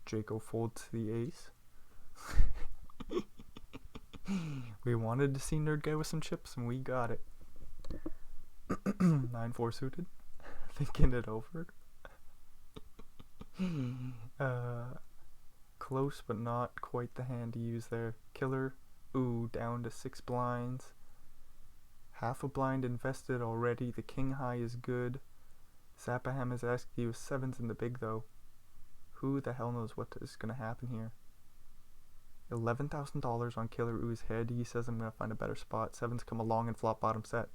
Jaco folds to the ace. We wanted to see Nerd Guy with some chips and we got it. 9-4 suited. Thinking it over. Close but not quite the hand to use there. Killer, ooh, down to 6 blinds. Half a blind invested already. The king high is good. Zappa Hamazaski with 7s in the big though. Who the hell knows what is going to happen here. $11,000 on Killer Oo's head. He says I'm going to find a better spot. 7s come along and flop bottom set.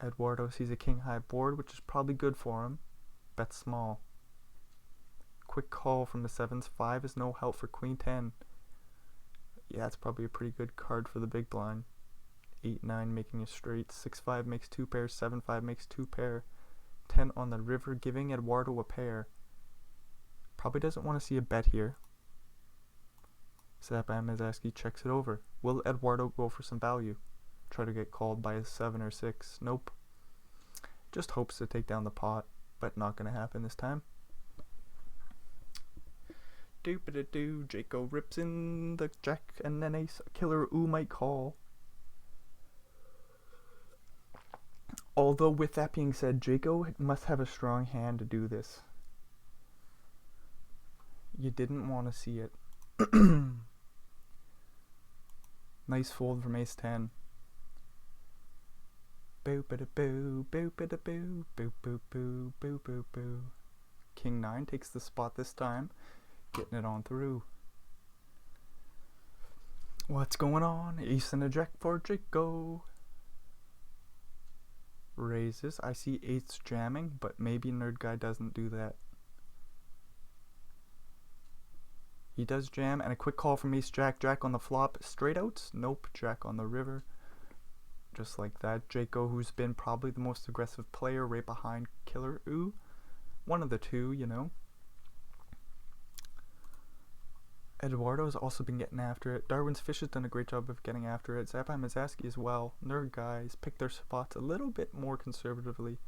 Eduardo sees a king high board, which is probably good for him. Bets small. Quick call from the 7s. 5 is no help for queen 10. Yeah, it's probably a pretty good card for the big blind. 8-9 making a straight. 6-5 makes 2 pairs. 7-5 makes 2 pair. 10 on the river, giving Eduardo a pair. Probably doesn't want to see a bet here. Zappa Hamazaski checks it over. Will Eduardo go for some value? try to get called by a 7 or 6. Nope. Just hopes to take down the pot, but not gonna happen this time. Doop-a-da-doo, Jaco rips in the jack and then ace. Killer ooh might call. Although, with that being said, Jaco must have a strong hand to do this. You didn't want to see it. Nice fold from ace 10. Boop-a-da-boo, boop-a-da-boo, boop-boop-boo, boop-boop-boo. King 9 takes the spot this time. Getting it on through. What's going on? Ace and a jack for Jaco. Raises. I see eights jamming, but maybe Nerd Guy doesn't do that. He does jam, and a quick call from ace jack. Jack on the flop. Straight outs? Nope. Jack on the river. Just like that. Jaco, who's been probably the most aggressive player, right behind Killer Ooh. One of the two, you know. Eduardo's also been getting after it. Darwin's Fish has done a great job of getting after it. Zapai Mazaski as well. Nerd Guys pick their spots a little bit more conservatively.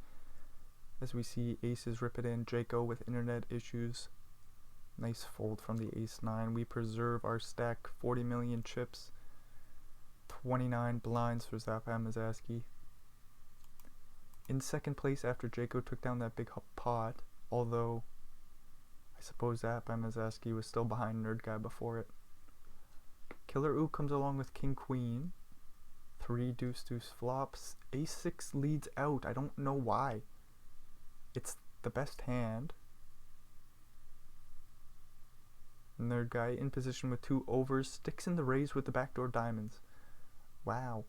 As we see aces rip it in. Jaco with internet issues. Nice fold from the ace 9. We preserve our stack. 40 million chips. 29 blinds for Zapai Mazaski. In second place after Jaco took down that big pot. Although I suppose Zapai Mazaski was still behind Nerd Guy before it. Killer Ooh comes along with King Queen. 3 deuce deuce flops. Ace 6 leads out. I don't know why. It's the best hand. Nerd Guy in position with 2 overs. Sticks in the raise with the backdoor diamonds. Wow.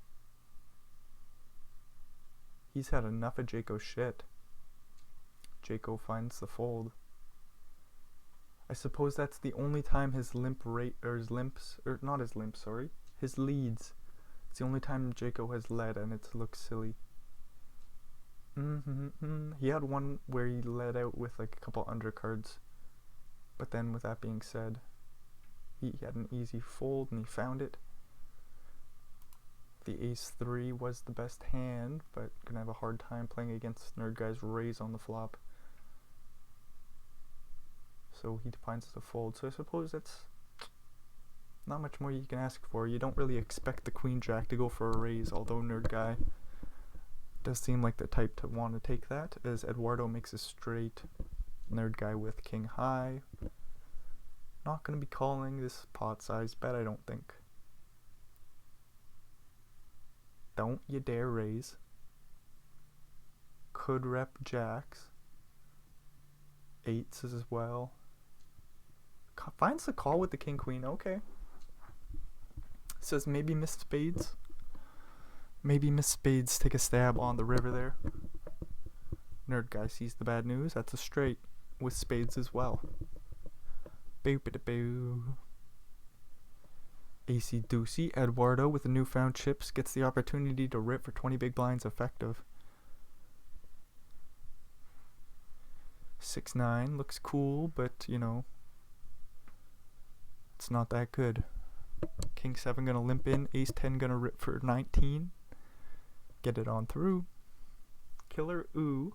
He's had enough of Jaco's shit. Jaco finds the fold. I suppose that's the only time his limp rate, or his limps, or not his limps, sorry, his leads. It's the only time Jaco has led, and it looks silly. He had one where he led out with like a couple undercards, but then with that being said, he had an easy fold and he found it. The ace 3 was the best hand, but gonna have a hard time playing against Nerd Guy's raise on the flop. So he finds the fold. So I suppose that's not much more you can ask for. You don't really expect the Queen Jack to go for a raise, although Nerd Guy does seem like the type to want to take that, as Eduardo makes a straight. Nerd Guy with King High. Not going to be calling this pot size bet, I don't think. Don't you dare raise. Could rep jacks. 8s as well. Finds the call with the King Queen. Okay. Says maybe Miss Spades. Maybe Miss Spades take a stab on the river there. Nerd Guy sees the bad news. That's a straight with spades as well. Boop-a-da-boo. AC Deucey. Eduardo with the newfound chips gets the opportunity to rip for 20 big blinds effective. 6-9 looks cool, but you know, it's not that good. King 7 gonna limp in. Ace 10 gonna rip for 19. Get it on through. Killer Ooh.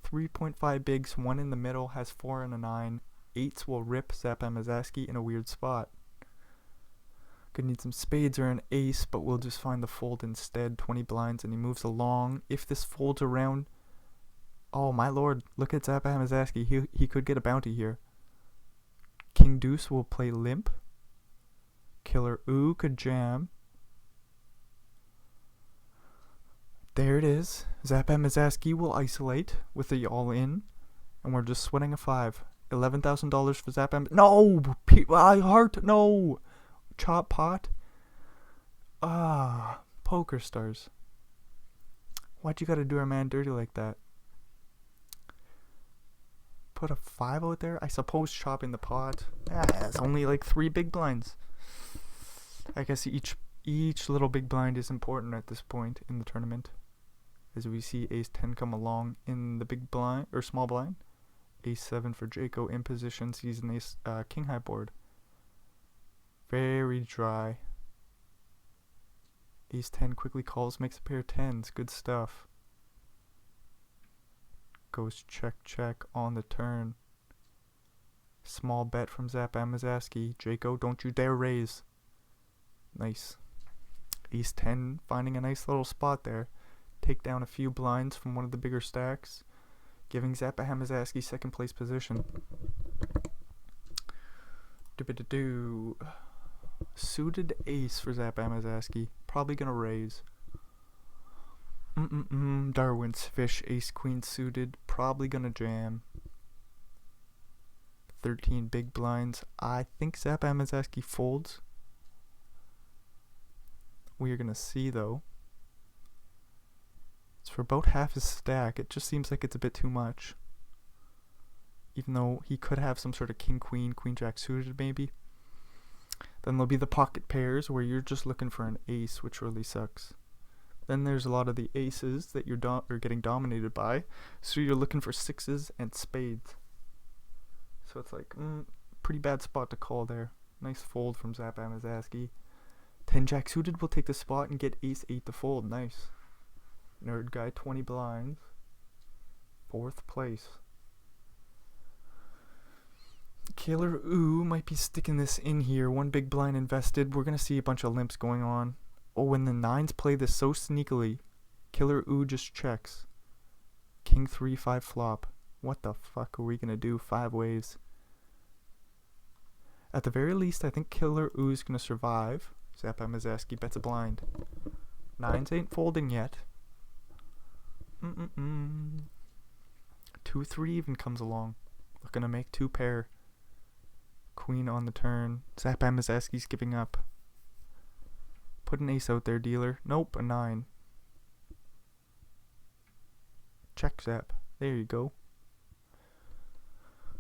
3.5 bigs, 1 in the middle, has 4 and a 9. 8s will rip Zapai Mazaski in a weird spot. Could need some spades or an ace, but we'll just find the fold instead. 20 blinds and he moves along. If this folds around, oh my lord, look at Zapai Mazaski. He could get a bounty here. King Deuce will play limp. Killer Ooh could jam. There it is. Zapai Mazaski will isolate with the all-in. And we're just sweating a 5. $11,000 for Zapai. No! Heart, no! Chop pot. Ah, poker stars. Why'd you gotta do our man dirty like that? Put a 5 out there? I suppose chopping the pot. It's only like 3 big blinds. I guess each little big blind is important at this point in the tournament. As we see ace 10 come along in the big blind, or small blind. Ace 7 for Jaco in position, sees an ace king high board. Very dry. Ace 10 quickly calls, makes a pair of tens. Good stuff. Goes check, check on the turn. Small bet from Zap Amazaski. Draco, don't you dare raise. Nice. Ace 10 finding a nice little spot there. Take down a few blinds from one of the bigger stacks, giving Zap Amazaski second place position. Do. Suited ace for Zap Amazaski. Probably gonna raise. Darwin's fish, ace queen suited. Probably gonna jam. 13 big blinds. I think Zap Amazaski folds. We are gonna see though. It's for about half his stack. It just seems like it's a bit too much. Even though he could have some sort of king queen, queen jack suited maybe. Then there'll be the pocket pairs where you're just looking for an ace, which really sucks. Then there's a lot of the aces that you're getting dominated by, so you're looking for sixes and spades. So it's like, pretty bad spot to call there. Nice fold from Zap Amazaski. 10 jack suited will take the spot and get ace 8 to fold. Nice. Nerd guy, 20 blinds. 4th place. Killer Ooh might be sticking this in here. 1 big blind invested. We're going to see a bunch of limps going on. Oh, when the 9s play this so sneakily, Killer Ooh just checks. King 3, 5 flop. What the fuck are we going to do? 5 ways. At the very least, I think Killer Ooh is going to survive. Zap Amazaski bets a blind. 9s ain't folding yet. 2, 3 even comes along. Looking to make 2 pair. Queen on the turn. Zap Amazaski's giving up. Put an ace out there, dealer. Nope, a 9. Check Zap. There you go.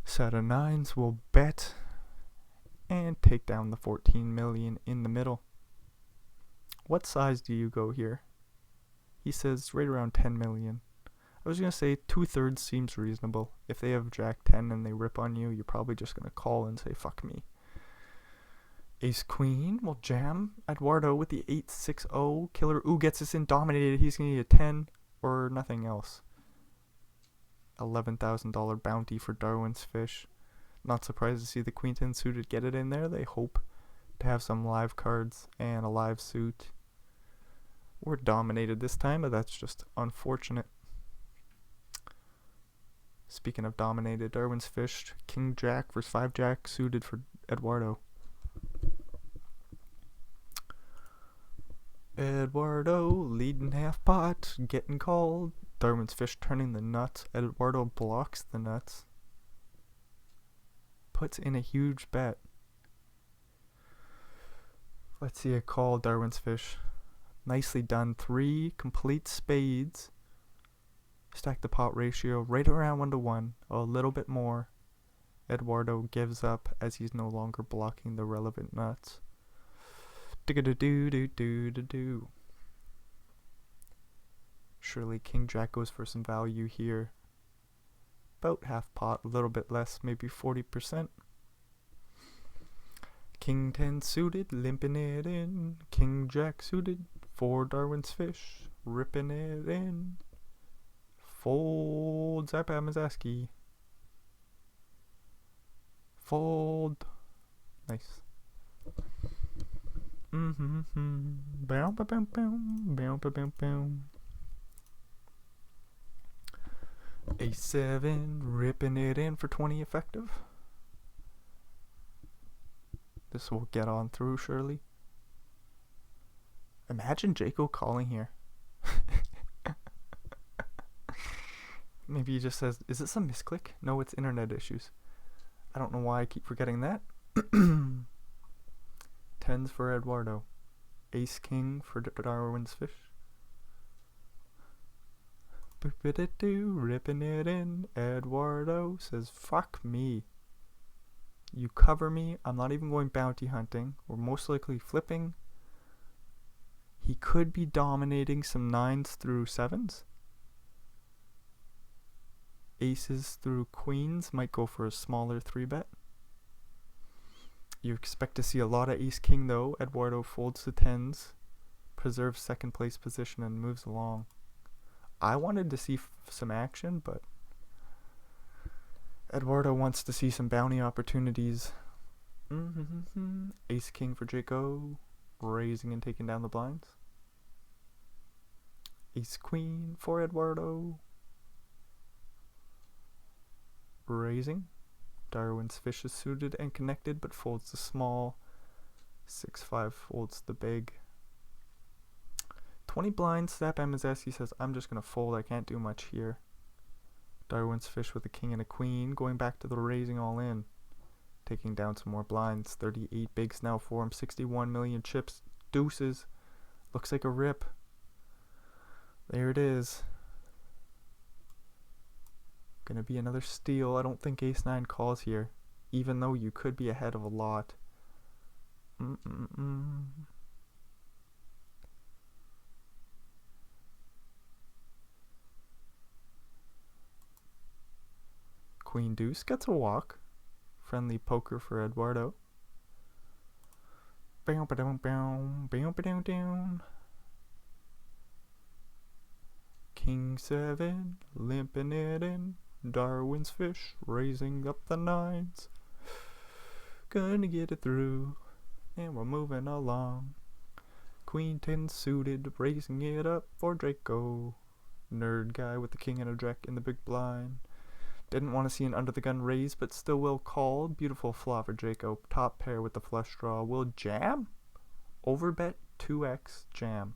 Set of 9s will bet and take down the 14 million in the middle. What size do you go here? He says right around 10 million. I was going to say 2/3 seems reasonable. If they have Jack 10 and they rip on you, you're probably just going to call and say, fuck me. Ace Queen will jam. Eduardo with the 8-6-0. Killer Ooh gets us in dominated. He's going to need a 10 or nothing else. $11,000 bounty for Darwin's fish. Not surprised to see the Queen 10 suited get it in there. They hope to have some live cards and a live suit. We're dominated this time, but that's just unfortunate. Speaking of dominated, Darwin's fished. King Jack versus 5 Jack suited for Eduardo. Eduardo leading half pot, getting called. Darwin's fish turning the nuts. Eduardo blocks the nuts. Puts in a huge bet. Let's see a call, Darwin's fish. Nicely done. 3 complete spades. Stack the pot ratio right around 1-1. A little bit more. Eduardo gives up as he's no longer blocking the relevant nuts. Do. Surely King Jack goes for some value here. About half pot, a little bit less, maybe 40%. King 10 suited, limping it in. King Jack suited for Darwin's fish, ripping it in. Fold, Zap Amazaski. Fold. Nice. Bow, bow, bow, bow. Bow, bow, bow, bow. A7, ripping it in for 20 effective. This will get on through, surely. Imagine Jaco calling here. Maybe he just says, is it some misclick? No, it's internet issues. I don't know why I keep forgetting that. 10s for Eduardo. Ace King for Darwin's fish. Ripping it in. Eduardo says, fuck me. You cover me. I'm not even going bounty hunting. We're most likely flipping. He could be dominating some 9s through 7s. Aces through queens might go for a smaller 3-bet. You expect to see a lot of ace king though. Eduardo folds the 10s. preserves second place position and moves along. I wanted to see some action, but Eduardo wants to see some bounty opportunities. Ace king for Jaco, raising and taking down the blinds. Ace queen for Eduardo, raising. Darwin's fish is suited and connected, but folds the small. 6-5 folds the big. 20 blinds. Zap Amazeski says, I'm just going to fold. I can't do much here. Darwin's fish with a king and a queen. Going back to the raising all in. Taking down some more blinds. 38 bigs now for him. 61 million chips. Deuces. Looks like a rip. There it is. Gonna be another steal. I don't think ace-9 calls here. Even though you could be ahead of a lot. Queen deuce gets a walk. Friendly poker for Eduardo. King 7, limping it in. Darwin's fish, raising up the 9s. Gonna get it through. And we're moving along. Queen 10 suited, raising it up for Draco. Nerd guy with the king and a jack in the big blind. Didn't want to see an under the gun raise, but still will call. Beautiful flop for Draco. Top pair with the flush draw. Will jam? Overbet 2x jam.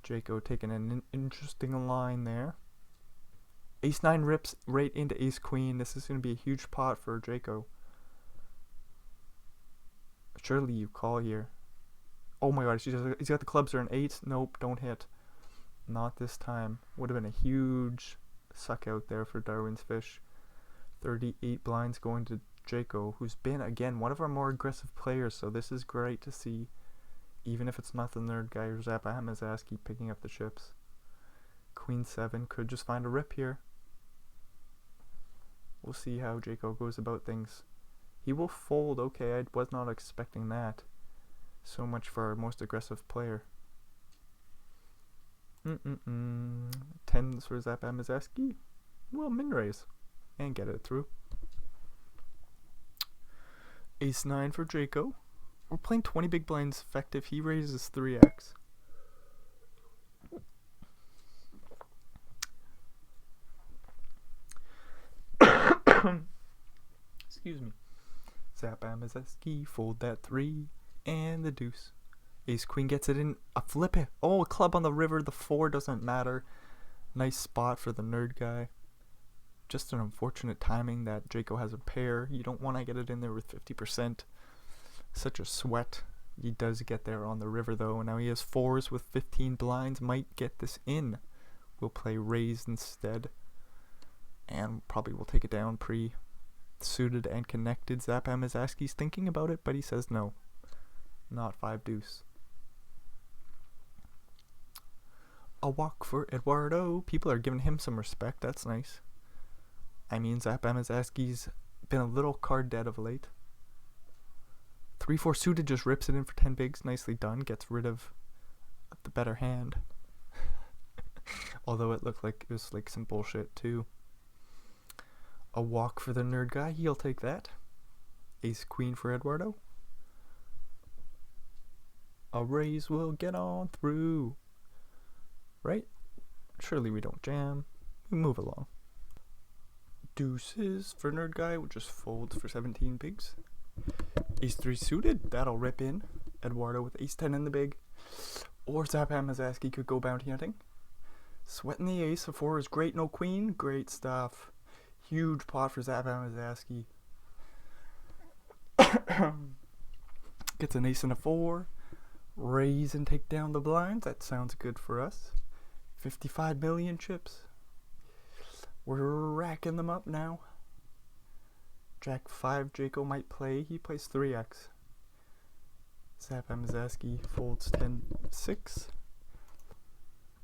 Draco taking an interesting line there. Ace-9 rips right into ace-queen. This is going to be a huge pot for Draco. Surely you call here. Oh my god, he's got the clubs or an 8. Nope, don't hit. Not this time. Would have been a huge suck out there for Darwin's fish. 38 blinds going to Draco, who's been, again, one of our more aggressive players, so this is great to see. Even if it's not the nerd guy or Zappa Hamazaski picking up the chips. Queen 7 could just find a rip here. We'll see how Draco goes about things. He will fold. Okay, I was not expecting that. So much for our most aggressive player. 10s for Zap Amazeski. Well, min raise. And get it through. Ace-9 for Draco. We're playing 20 big blinds effective. He raises 3x. Excuse me. Zap Amazeski, fold that 3, and the deuce. Ace queen gets it in. A flip it. Oh, a club on the river. The 4 doesn't matter. Nice spot for the nerd guy. Just an unfortunate timing that Draco has a pair. You don't want to get it in there with 50%. Such a sweat. He does get there on the river though. And now he has 4s with 15 blinds. Might get this in. We'll play raised instead. And probably will take it down pre-suited and connected. Zap Amazeski's thinking about it, but he says no. Not 5 deuce. A walk for Eduardo. People are giving him some respect. That's nice. I mean, Zap Amazeski's been a little card dead of late. 3-4 suited just rips it in for 10 bigs. Nicely done. Gets rid of the better hand. Although it looked like it was like some bullshit too. A walk for the nerd guy. He'll take that. Ace queen for Eduardo. A raise will get on through. Right? Surely we don't jam. We move along. Deuces for nerd guy, which just folds for 17 bigs. Ace 3 suited. That'll rip in. Eduardo with ace 10 in the big. Or Zap Amazeski could go bounty hunting. Sweating the ace. A 4 is great. No queen. Great stuff. Huge pot for Zap Amazeski. Gets an ace and a 4. Raise and take down the blinds. That sounds good for us. 55 million chips. We're racking them up now. Jack 5 Draco might play. He plays 3x. Zap Amazeski folds 10-6.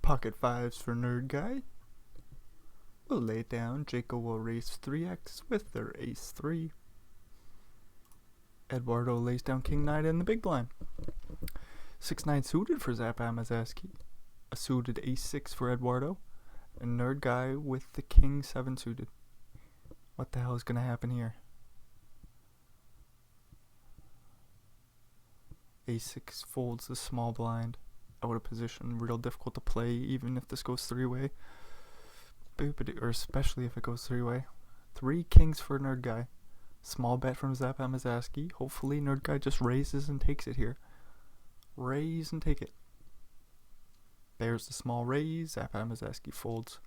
Pocket 5s for nerd guy. We'll lay it down. Draco will raise 3x with their ace 3. Eduardo lays down king 9 in the big blind. 6-9 suited for Zap Amazaski. A suited ace-6 for Eduardo. A nerd guy with the king-7 suited. What the hell is going to happen here? A6 folds the small blind. Out of position. Real difficult to play even if this goes three-way. Or especially if it goes three-way. 3 kings for nerd guy. Small bet from Zap Amazaski. Hopefully nerd guy just raises and takes it here. Raise and take it. There's the small raise. Zap Amazaski folds.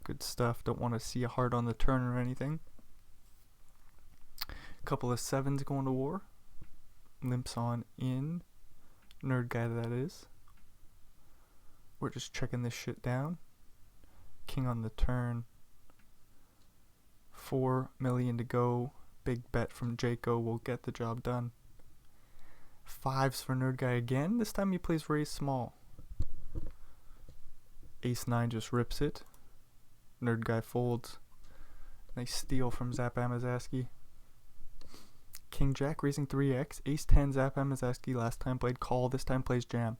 Good stuff. Don't want to see a heart on the turn or anything. Couple of 7s going to war. Limps on in. Nerd guy that is. We're just checking this shit down. King on the turn. 4 million to go. Big bet from Jaco will get the job done. 5s for nerd guy again. This time he plays raise small. Ace-9 just rips it. Nerd guy folds. Nice steal from Zap Amazaski. King Jack raising 3x. Ace-10 Zap Amazaski. Last time played call. This time plays jam.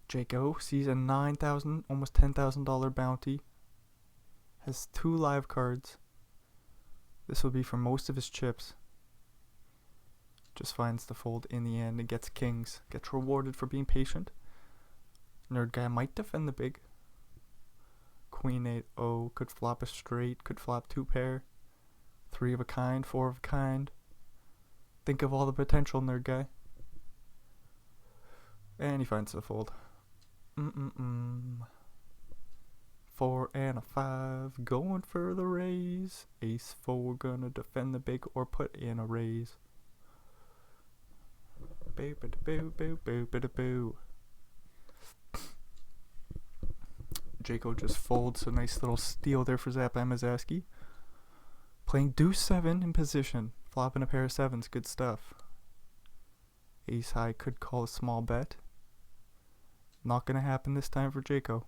Jaco sees a $9,000, almost $10,000 bounty. Has 2 live cards. This will be for most of his chips. Just finds the fold in the end and gets kings. Gets rewarded for being patient. Nerd guy might defend the big. Queen 8-0. Could flop a straight. Could flop 2 pair. 3 of a kind. 4 of a kind. Think of all the potential, nerd guy. And he finds the fold. 4 and a 5. Going for the raise. Ace-4 gonna defend the big or put in a raise. Boo boo boo boo boo boo boo. Jaco just folds, a nice little steal there for Zap Amazaski. Playing deuce 7 in position, flopping a pair of 7s, good stuff. Ace high could call a small bet. Not gonna happen this time for Jaco.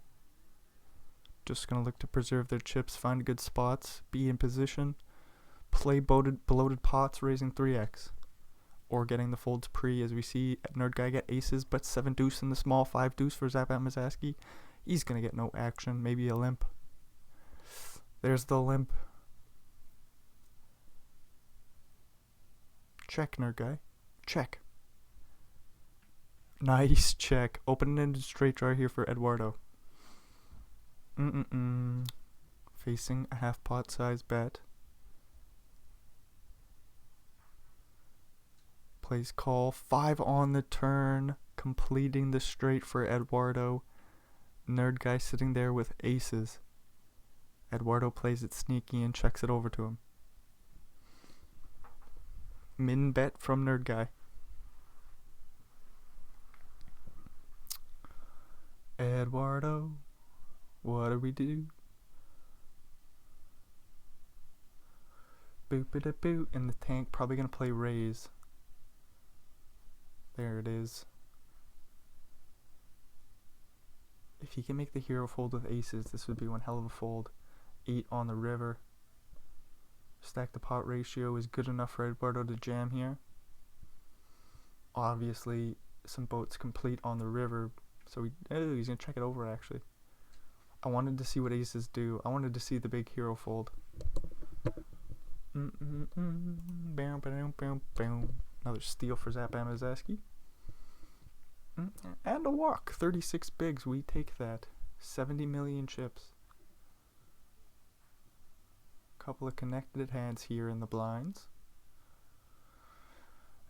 Just gonna look to preserve their chips, find good spots, be in position, play bloated pots, raising 3x. Or getting the folds pre, as we see nerd guy get aces, but 7 deuce in the small, 5 deuce for Zap Amazaski. He's gonna get no action, maybe a limp. There's the limp. Check, nerd guy. Check. Nice check. Open-ended straight draw here for Eduardo. Facing a half pot size bet. Plays call. 5 on the turn. Completing the straight for Eduardo. Nerd guy sitting there with aces. Eduardo plays it sneaky and checks it over to him. Min bet from nerd guy. Eduardo, what do we do? Boop-a-da-boop in the tank, probably gonna play raise. There it is. If he can make the hero fold with aces, this would be one hell of a fold. 8 on the river. Stack the pot ratio is good enough for Eduardo to jam here. Obviously, some boats complete on the river, so he's gonna check it over actually. I wanted to see what aces do. I wanted to see the big hero fold. Another steal for Zap Amazaski. And a walk. 36 bigs. We take that. 70 million chips. Couple of connected hands here in the blinds.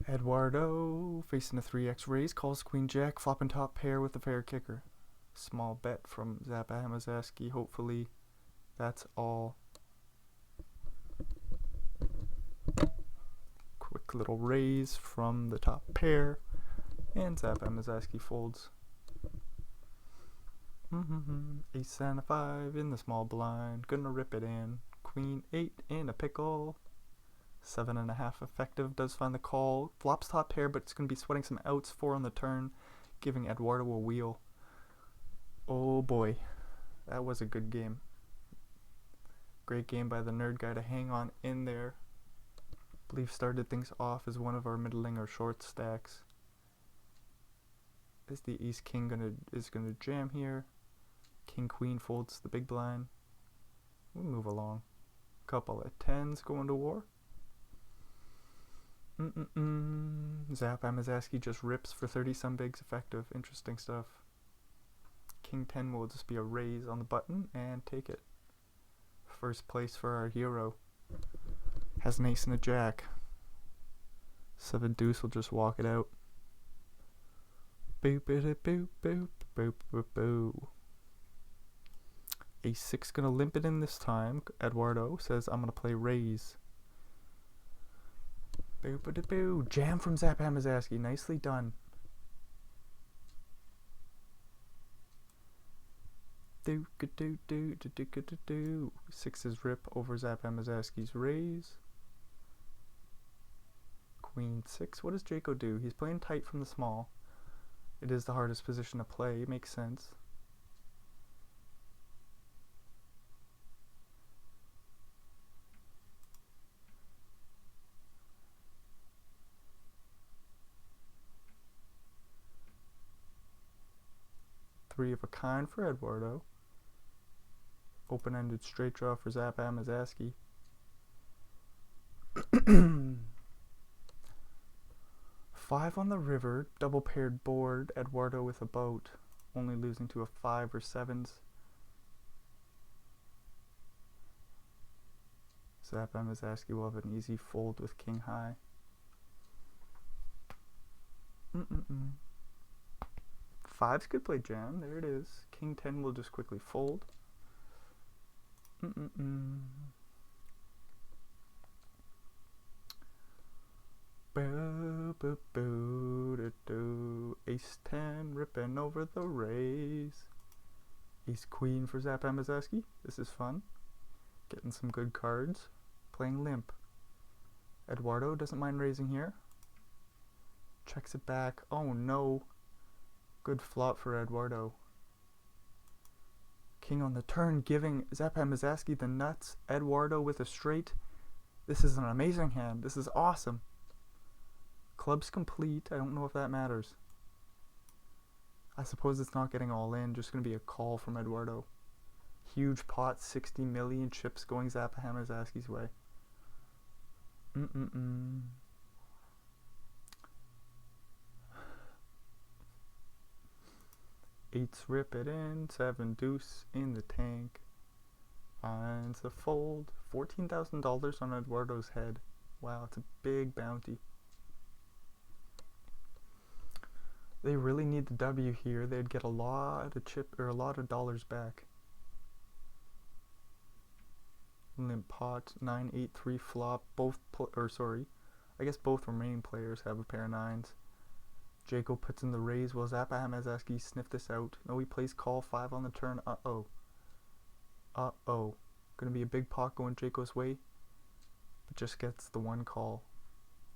Eduardo facing a 3x raise. Calls Queen Jack. Flopping top pair with the fair kicker. Small bet from Zap Amazaski. Hopefully that's all. Quick little raise from the top pair. And Zap Amazaski folds. Ace and a 5 in the small blind. Gonna rip it in. Queen 8 in a pickle. 7.5 effective. Does find the call. Flops top pair, but it's gonna be sweating some outs. 4 on the turn. Giving Eduardo a wheel. Oh boy. That was a good game. Great game by the nerd guy to hang on in there. I believe started things off as one of our middling or short stacks. Is the ace king gonna jam here? King queen folds the big blind. We move along. Couple of tens going to war. Zap Amazaski just rips for 30 some bigs effective. Interesting stuff. King 10 will just be a raise on the button and take it. First place for our hero. Has an ace and a jack. 7 deuce will just walk it out. Boop boop boop boop boop boop boop. Ace 6 gonna limp it in this time. Eduardo says I'm gonna play raise. Boop boop boop. Jam from Zap Amazaski. Nicely done. Do do do do do do do. 6's rip over Zap Amazaski's raise. Queen 6. What does Jaco do? He's playing tight from the small. It is the hardest position to play. Makes sense. Three of a kind for Eduardo. Open-ended straight draw for Zap Amazaski. 5 on the river, double paired board, Eduardo with a boat, only losing to a 5 or 7s. Zap Amazaski will have an easy fold with king high. Fives could play jam, there it is. King 10 will just quickly fold. Boo, boo, boo, do, do. Ace 10 ripping over the raise. Ace queen for Zap Amazaski. This is fun. Getting some good cards. Playing limp. Eduardo doesn't mind raising here. Checks it back. Oh no. Good flop for Eduardo. King on the turn giving Zap Amazaski the nuts. Eduardo with a straight. This is an amazing hand. This is awesome. Club's complete. I don't know if that matters. I suppose it's not getting all in. Just going to be a call from Eduardo. Huge pot. 60 million chips going Zap Amazaski's way. Eights rip it in. 7 deuce in the tank. Finds a fold. $14,000 on Eduardo's head. Wow, it's a big bounty. They really need the W here. They'd get a lot of a lot of dollars back. Limp pot, 9-8-3 flop. I guess both remaining players have a pair of 9s. Jaco puts in the raise. Will Zap Amazaski sniff this out? No, he plays call. 5 on the turn. Uh-oh. Gonna be a big pot going Jaco's way. But just gets the one call.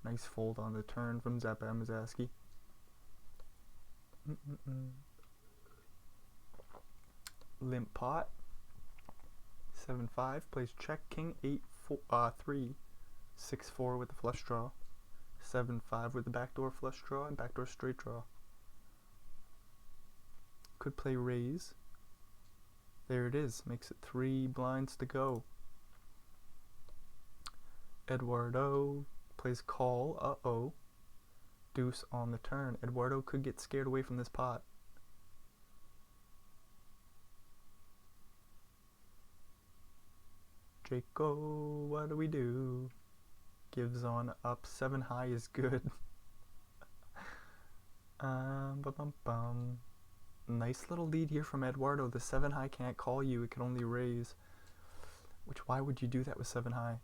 Nice fold on the turn from Zap Amazaski. Limp pot. 7-5 plays check. King 8-3. 6-4 with the flush draw. 7-5 with the backdoor flush draw and backdoor straight draw. Could play raise. There it is. Makes it 3 blinds to go. Eduardo plays call. Uh-oh. Deuce on the turn. Eduardo could get scared away from this pot. Jaco, what do we do? Gives on up. 7 high is good. Nice little lead here from Eduardo. The 7 high can't call you. It can only raise. Why would you do that with 7 high?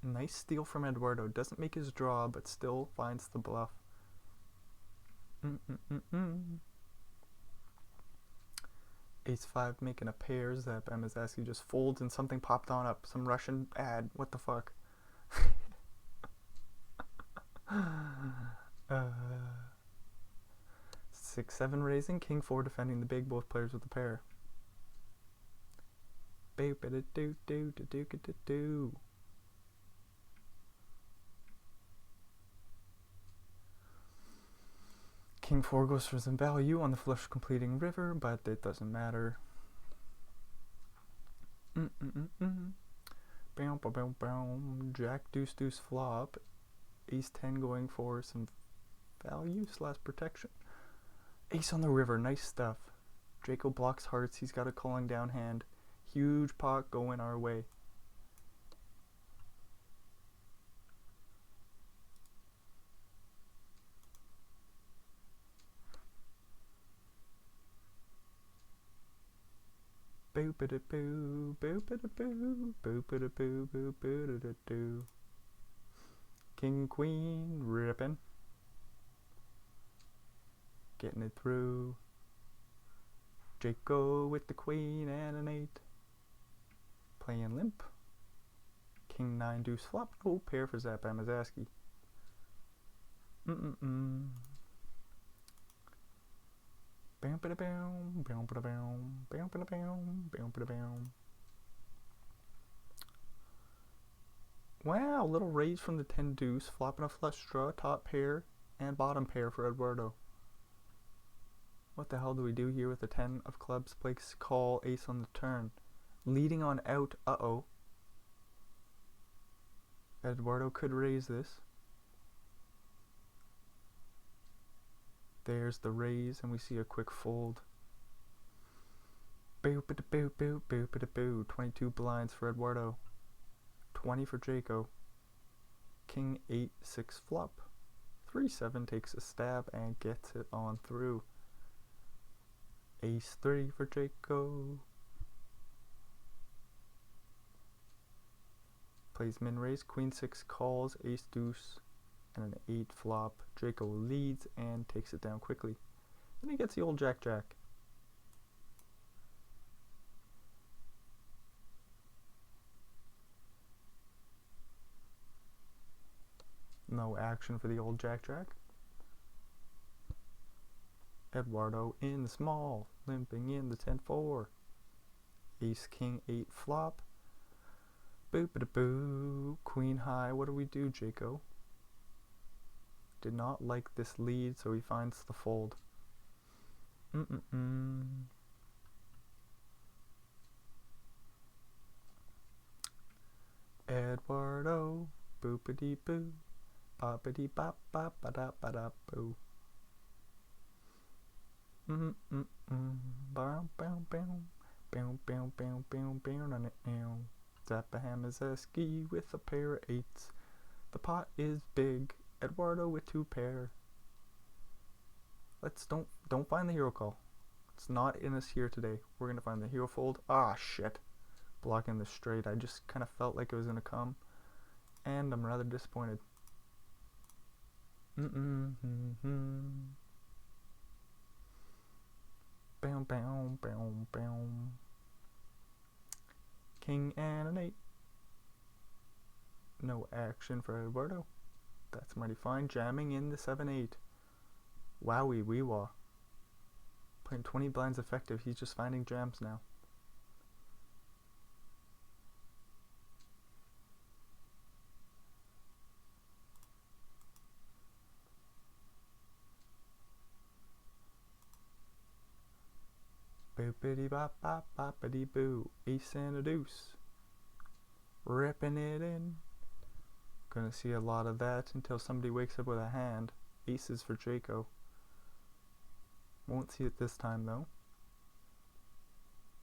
Nice steal from Eduardo. Doesn't make his draw, but still finds the bluff. Ace 5 making a pair. Zap Amazaski just folds and something popped on up. Some Russian ad. What the fuck? 6-7 raising. King 4 defending the big. Both players with the pair. King 4 goes for some value on the flush completing river, but it doesn't matter. Jack deuce deuce flop. Ace 10 going for some value / protection. Ace on the river, nice stuff. Draco blocks hearts, he's got a calling down hand. Huge pot going our way. Boop-a-da-boo, boop-a-da-boo, boop-a-da-boo, boop-a-da-da-doo. King, queen, ripping. Getting it through. Draco with the queen and an 8. Playing limp. King 9 deuce flop. No pair for Zap Amazaski. Wow, little raise from the 10 deuce, flopping a flush draw, top pair, and bottom pair for Eduardo. What the hell do we do here with the 10 of clubs? Plays call, ace on the turn. Leading on out, uh-oh. Eduardo could raise this. There's the raise, and we see a quick fold. Boop-a-da-boo, boop, boop-a-da-boo. 22 blinds for Eduardo. 20 for Draco. King 8, 6 flop. 3-7 takes a stab and gets it on through. Ace 3 for Draco. Plays min raise. Queen 6 calls. Ace deuce and an 8 flop. Draco leads and takes it down quickly. Then he gets the old Jack Jack. No action for the old Jack Jack. Eduardo in the small, limping in the 10-4. Ace King 8 flop. Boop-a-da-boo. Queen high. What do we do, Draco? Did not like this lead, so he finds the fold. Eduardo. Boop-a-dee-boo. Ba-ba-dee-bop-bop-ba-da-ba-da-boo. Zapahamazeski with a pair of 8s. The pot is big. Eduardo with 2 pair. Let's don't find the hero call. It's not in us here today. We're gonna find the hero fold. Ah, shit. Blocking the straight. I just kind of felt like it was gonna come, and I'm rather disappointed. Bam, bam, bam, bam. King and an 8. No action for Eduardo. That's mighty fine. Jamming in the 7-8. Wowie wee wah. Playing 20 blinds effective. He's just finding jams now. Boopity bop bop boppity boo. Ace and a deuce. Ripping it in. Gonna see a lot of that until somebody wakes up with a hand. Aces for Draco. Won't see it this time though.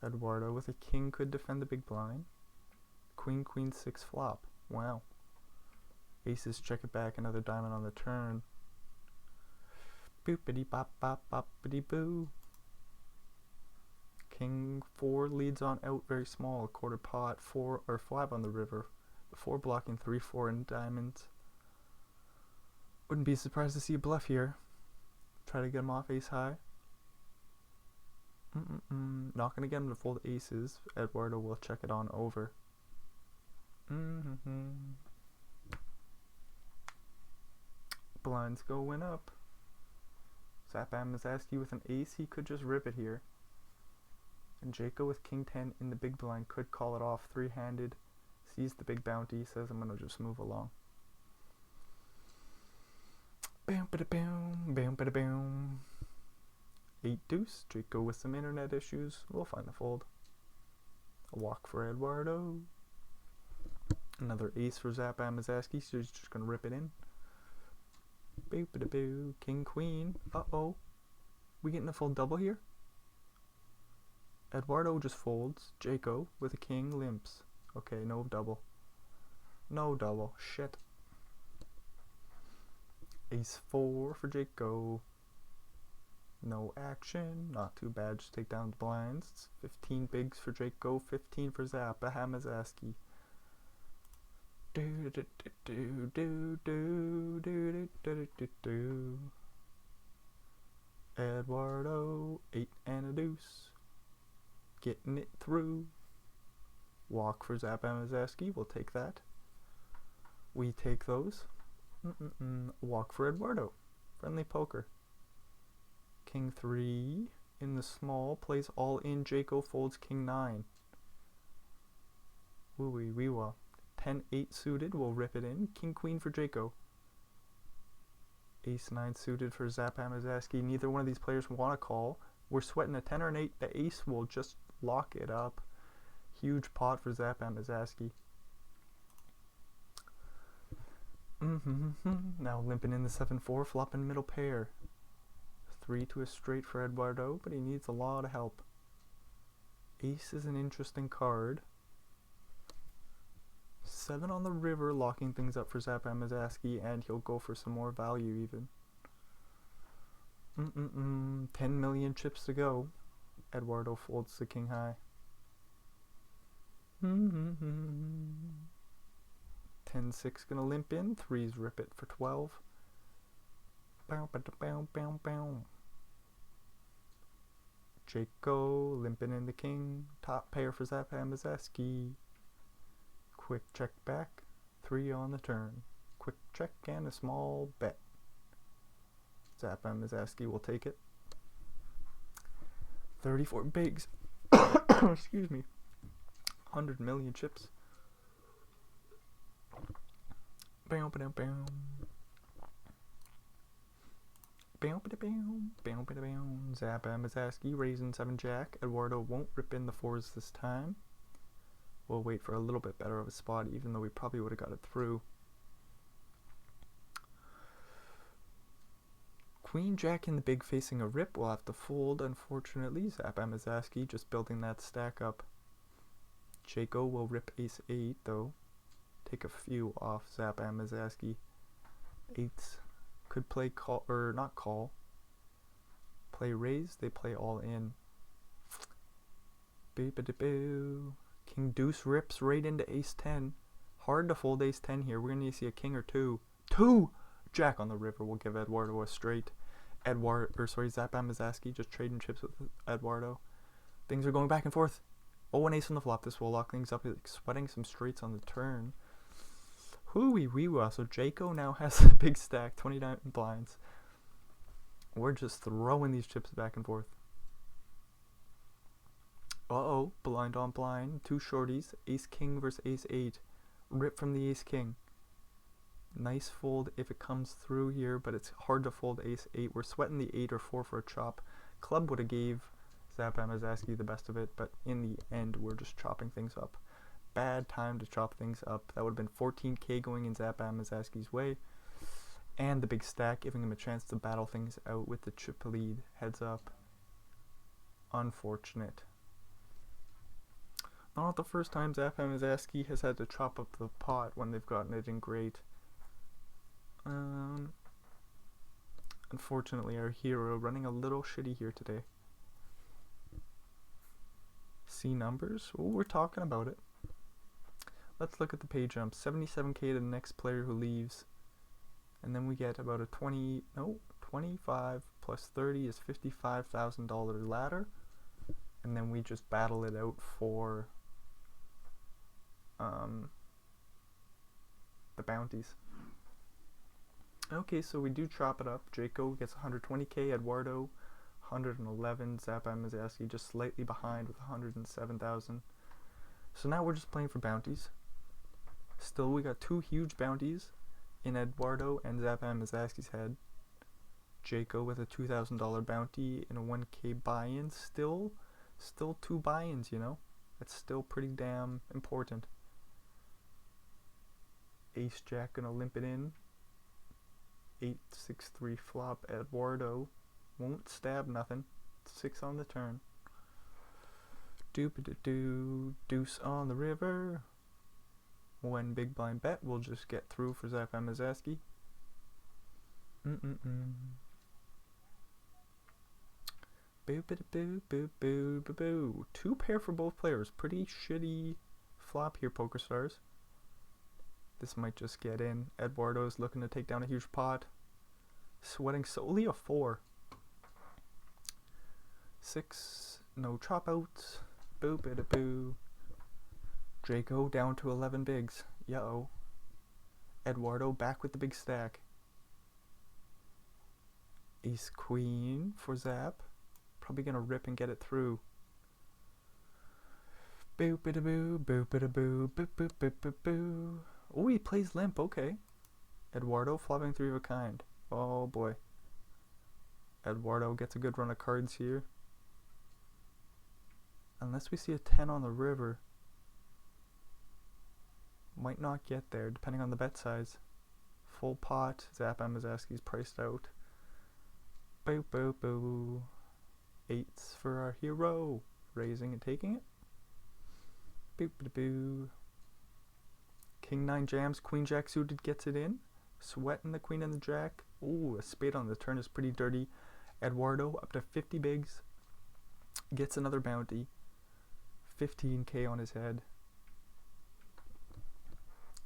Eduardo with a king could defend the big blind. Queen, queen 6 flop. Wow. Aces check it back. Another diamond on the turn. Boopity bop bop boppity boo. King 4 leads on out very small. Quarter pot 4 or 5 on the river. 4 blocking 3-4 in diamonds. Wouldn't be surprised to see a bluff here. Try to get him off ace high. Not gonna get him to fold aces. Eduardo will check it on over. Blinds going up. Zap Amazaski with an ace. He could just rip it here. And Draco with king 10 in the big blind could call it off. 3-handed. Sees the big bounty. Says I'm gonna just move along. Bam, bada, bam, bada, bam. 8 deuce. Draco with some internet issues. We'll find the fold. A walk for Eduardo. Another ace for Zap Amazaski, so he's just gonna rip it in. Boo, bada, boo. King, queen. Uh-oh. We getting a full double here? Eduardo just folds. Jaco with a king limps. Okay, no double. No double. Shit. Ace 4 for Jaco. No action. Not too bad. Just take down the blinds. It's 15 bigs for Jaco. 15 for Zappa Hamazaski. Do do do do do do do do do. Eduardo 8 and a deuce. Getting it through. Walk for Zap Amazaski. We'll take that. We take those. Walk for Eduardo. Friendly poker. King 3 in the small. Plays all in. Jaco folds King 9. Woo-wee wee wah. 10-8 suited. We'll rip it in. King Queen for Jaco. Ace 9 suited for Zap Amazaski. Neither one of these players want to call. We're sweating a 10 or an 8. The ace will just lock it up. Huge pot for Zap Amazaski. Now limping in the 7-4, flopping middle pair. 3 to a straight for Eduardo, but he needs a lot of help. Ace is an interesting card. 7 on the river, locking things up for Zap Amazaski, and he'll go for some more value even. 10 million chips to go. Eduardo folds the king high. 10-6 gonna limp in. 3s rip it for 12. Bow, bow, bow, bow, bow. Jaco limping in the king. Top pair for Zap Amazaski. Quick check back. 3 on the turn. Quick check and a small bet. Zap Amazaski will take it. 34 bigs. Excuse me. 100 million chips. Bam, bam, bam. Bam, bam, bam, bam, bam. Zap Amazaski raising 7 jack. Eduardo won't rip in the 4s this time. We'll wait for a little bit better of a spot, even though we probably would have got it through. Queen Jack in the big facing a rip. We'll have to fold, unfortunately. Zap Amazaski just building that stack up. Jaco will rip ace 8, though. Take a few off Zap Amazaski. 8s could play call, or not call. Play raise, they play all in. Boo-ba-da-boo. King Deuce rips right into ace 10. Hard to fold ace 10 here. We're going to need to see a king or 2. 2! Jack on the river will give Eduardo a straight. Zap Amazaski just trading chips with Eduardo. Things are going back and forth. Oh, an ace on the flop. This will lock things up. Like sweating some straights on the turn. Hoo-wee wee wah. So Jaco now has a big stack. 29 blinds. We're just throwing these chips back and forth. Uh-oh. Blind on blind. 2 shorties. Ace king versus ace 8. Rip from the ace king. Nice fold if it comes through here, but it's hard to fold ace 8. We're sweating the 8 or 4 for a chop. Club would have gave Zap Amazaski the best of it, but in the end, we're just chopping things up. Bad time to chop things up. That would have been 14k going in Zap Amazaski's way. And the big stack, giving him a chance to battle things out with the chip lead. Heads up. Unfortunate. Not the first time Zap Amazaski has had to chop up the pot when they've gotten it in great. Unfortunately, our hero running a little shitty here today. See numbers? Oh, we're talking about it. Let's look at the pay jump. 77k to the next player who leaves. And then we get about a 25 plus 30 is $55,000 ladder. And then we just battle it out for the bounties. Okay, so we do chop it up. Jaco gets 120k, Eduardo 111, Zap Amazaski just slightly behind with 107,000. So now we're just playing for bounties. Still, we got 2 huge bounties in Eduardo and Zap Amazaski's head. Jaco with a $2,000 bounty and a 1K buy-in. Still 2 buy-ins, you know? That's still pretty damn important. Ace Jack gonna limp it in. 8-6-3 flop. Eduardo won't stab nothing. 6 on the turn. Doop-a-doo, deuce on the river. One big blind bet will just get through for Zap Amazaski. Boo-ba-da-boo-boo-boo-boo-boo. 2 pair for both players. Pretty shitty flop here, Poker Stars. This might just get in. Eduardo's looking to take down a huge pot. Sweating solely a 4. 6. No chop outs. Boo-ba-da-boo. Jaco down to 11 bigs. Yo. Eduardo back with the big stack. Ace Queen for Zap. Probably gonna rip and get it through. Boop-a-da-boo, boop-a-da-boo, boop-boop-boop-boop-boo. Oh, he plays limp, okay. Eduardo flopping 3 of a kind. Oh boy. Eduardo gets a good run of cards here. Unless we see a 10 on the river. Might not get there, depending on the bet size. Full pot, Zap Amazaski's priced out. Boo boo boo. 8s for our hero. Raising and taking it. Boop boo boo. King 9 jams, Queen Jack suited gets it in. Sweating the Queen and the Jack. Ooh, a spade on the turn is pretty dirty. Eduardo up to 50 bigs. Gets another bounty. 15K on his head.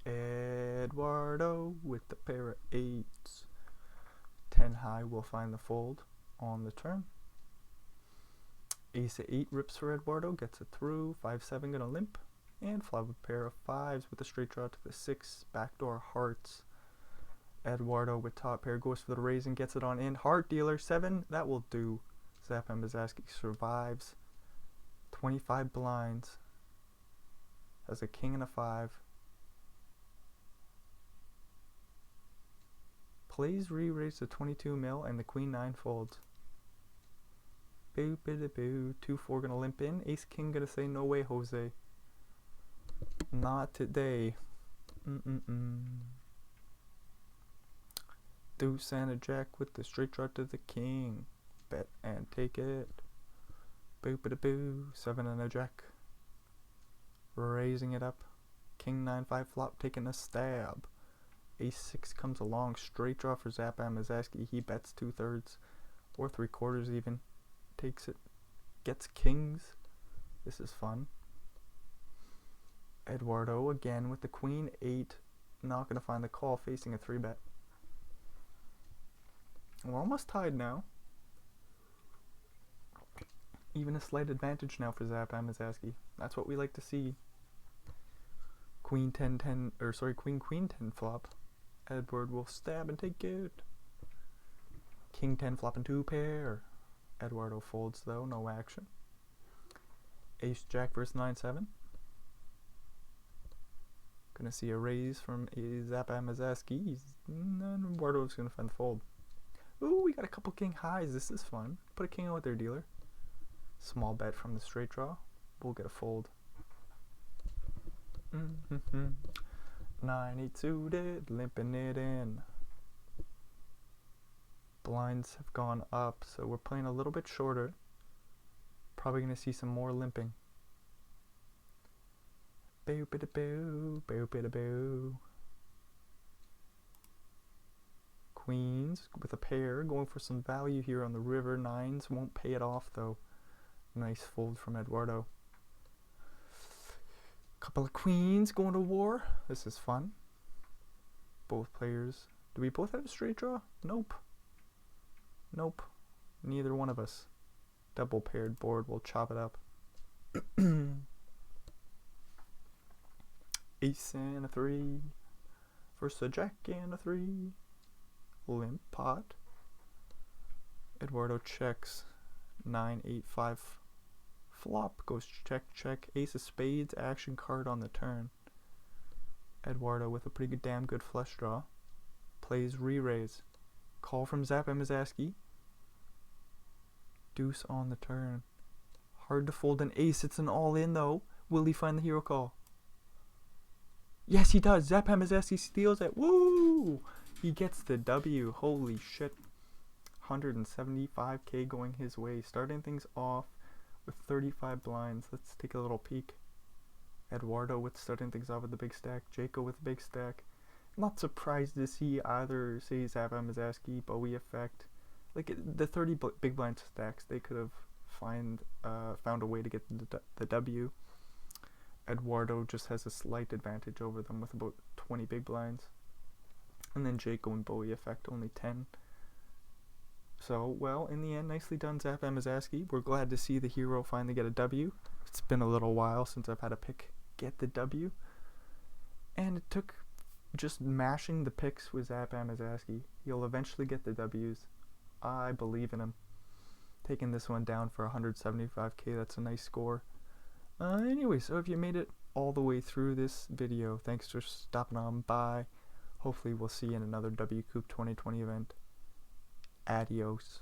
Eduardo with the pair of 8s. 10 high will find the fold on the turn. Ace of 8 rips for Eduardo, gets it through. 5-7 gonna limp. And flop a pair of 5s with a straight draw to the 6. Backdoor hearts. Eduardo with top pair goes for the raise and gets it on in. Heart dealer 7, that will do. Zap Amazaski survives. 25 blinds. Has a king and a 5. Plays re-raise to 22 mil and the Queen 9 folds. Boo boo boo. 2-4 gonna limp in. Ace King gonna say no way, Jose. Not today. Deuce and a Jack with the straight draw to the King. Bet and take it. Boo boo boo. 7 and a Jack. Raising it up. King 9-5 flop taking a stab. Ace 6 comes along, straight draw for Zap Amazaski. He bets 2/3 or 3/4 even. Takes it, gets kings. This is fun. Eduardo again with the Queen 8. Not gonna find the call, facing a 3-bet. We're almost tied now. Even a slight advantage now for Zap Amazaski. That's what we like to see. Queen 10-10, or sorry, Queen 10 flop. Edward will stab and take it. King 10 flop and 2 pair. Eduardo folds though, no action. Ace Jack versus 9-7. Gonna see a raise from Zap Amazaski. And Eduardo's gonna find the fold. Ooh, we got a couple king highs. This is fun. Put a king out there, dealer. Small bet from the straight draw. We'll get a fold. 9-8 suited, limping it in. Blinds have gone up, so we're playing a little bit shorter. Probably going to see some more limping. Boo bida boo, boo bida boo. Queens with a pair, going for some value here on the river. 9s won't pay it off though. Nice fold from Eduardo. Couple of queens going to war. This is fun. Both players. Do we both have a straight draw? Nope. Nope. Neither one of us. Double paired board. We'll chop it up. Ace and a 3. Versus a Jack and a 3. Limp pot. Eduardo checks. 9-8-5. Flop goes check, check. Ace of spades, action card on the turn. Eduardo with a pretty good, damn good flush draw. Plays re-raise. Call from Zap Amazaski. Deuce on the turn. Hard to fold an ace. It's an all-in, though. Will he find the hero call? Yes, he does. Zap Amazaski steals it. Woo! He gets the W. Holy shit. 175k going his way. Starting things off with 35 blinds. Let's take a little peek. Eduardo with starting things off with the big stack. Jaco with the big stack. Not surprised to see either, say, Zap Amazaski, Bowie effect. Like, the 30 big blind stacks, they could have found a way to get the W. Eduardo just has a slight advantage over them with about 20 big blinds. And then Jaco and Bowie effect, only 10. So, well, in the end, nicely done, Zap Amazaski. We're glad to see the hero finally get a W. It's been a little while since I've had a pick get the W. And it took just mashing the picks with Zap Amazaski. He'll eventually get the W's. I believe in him. Taking this one down for 175k, that's a nice score. Anyway, so if you made it all the way through this video, thanks for stopping on by. Hopefully we'll see you in another WCOOP 2020 event. Adios.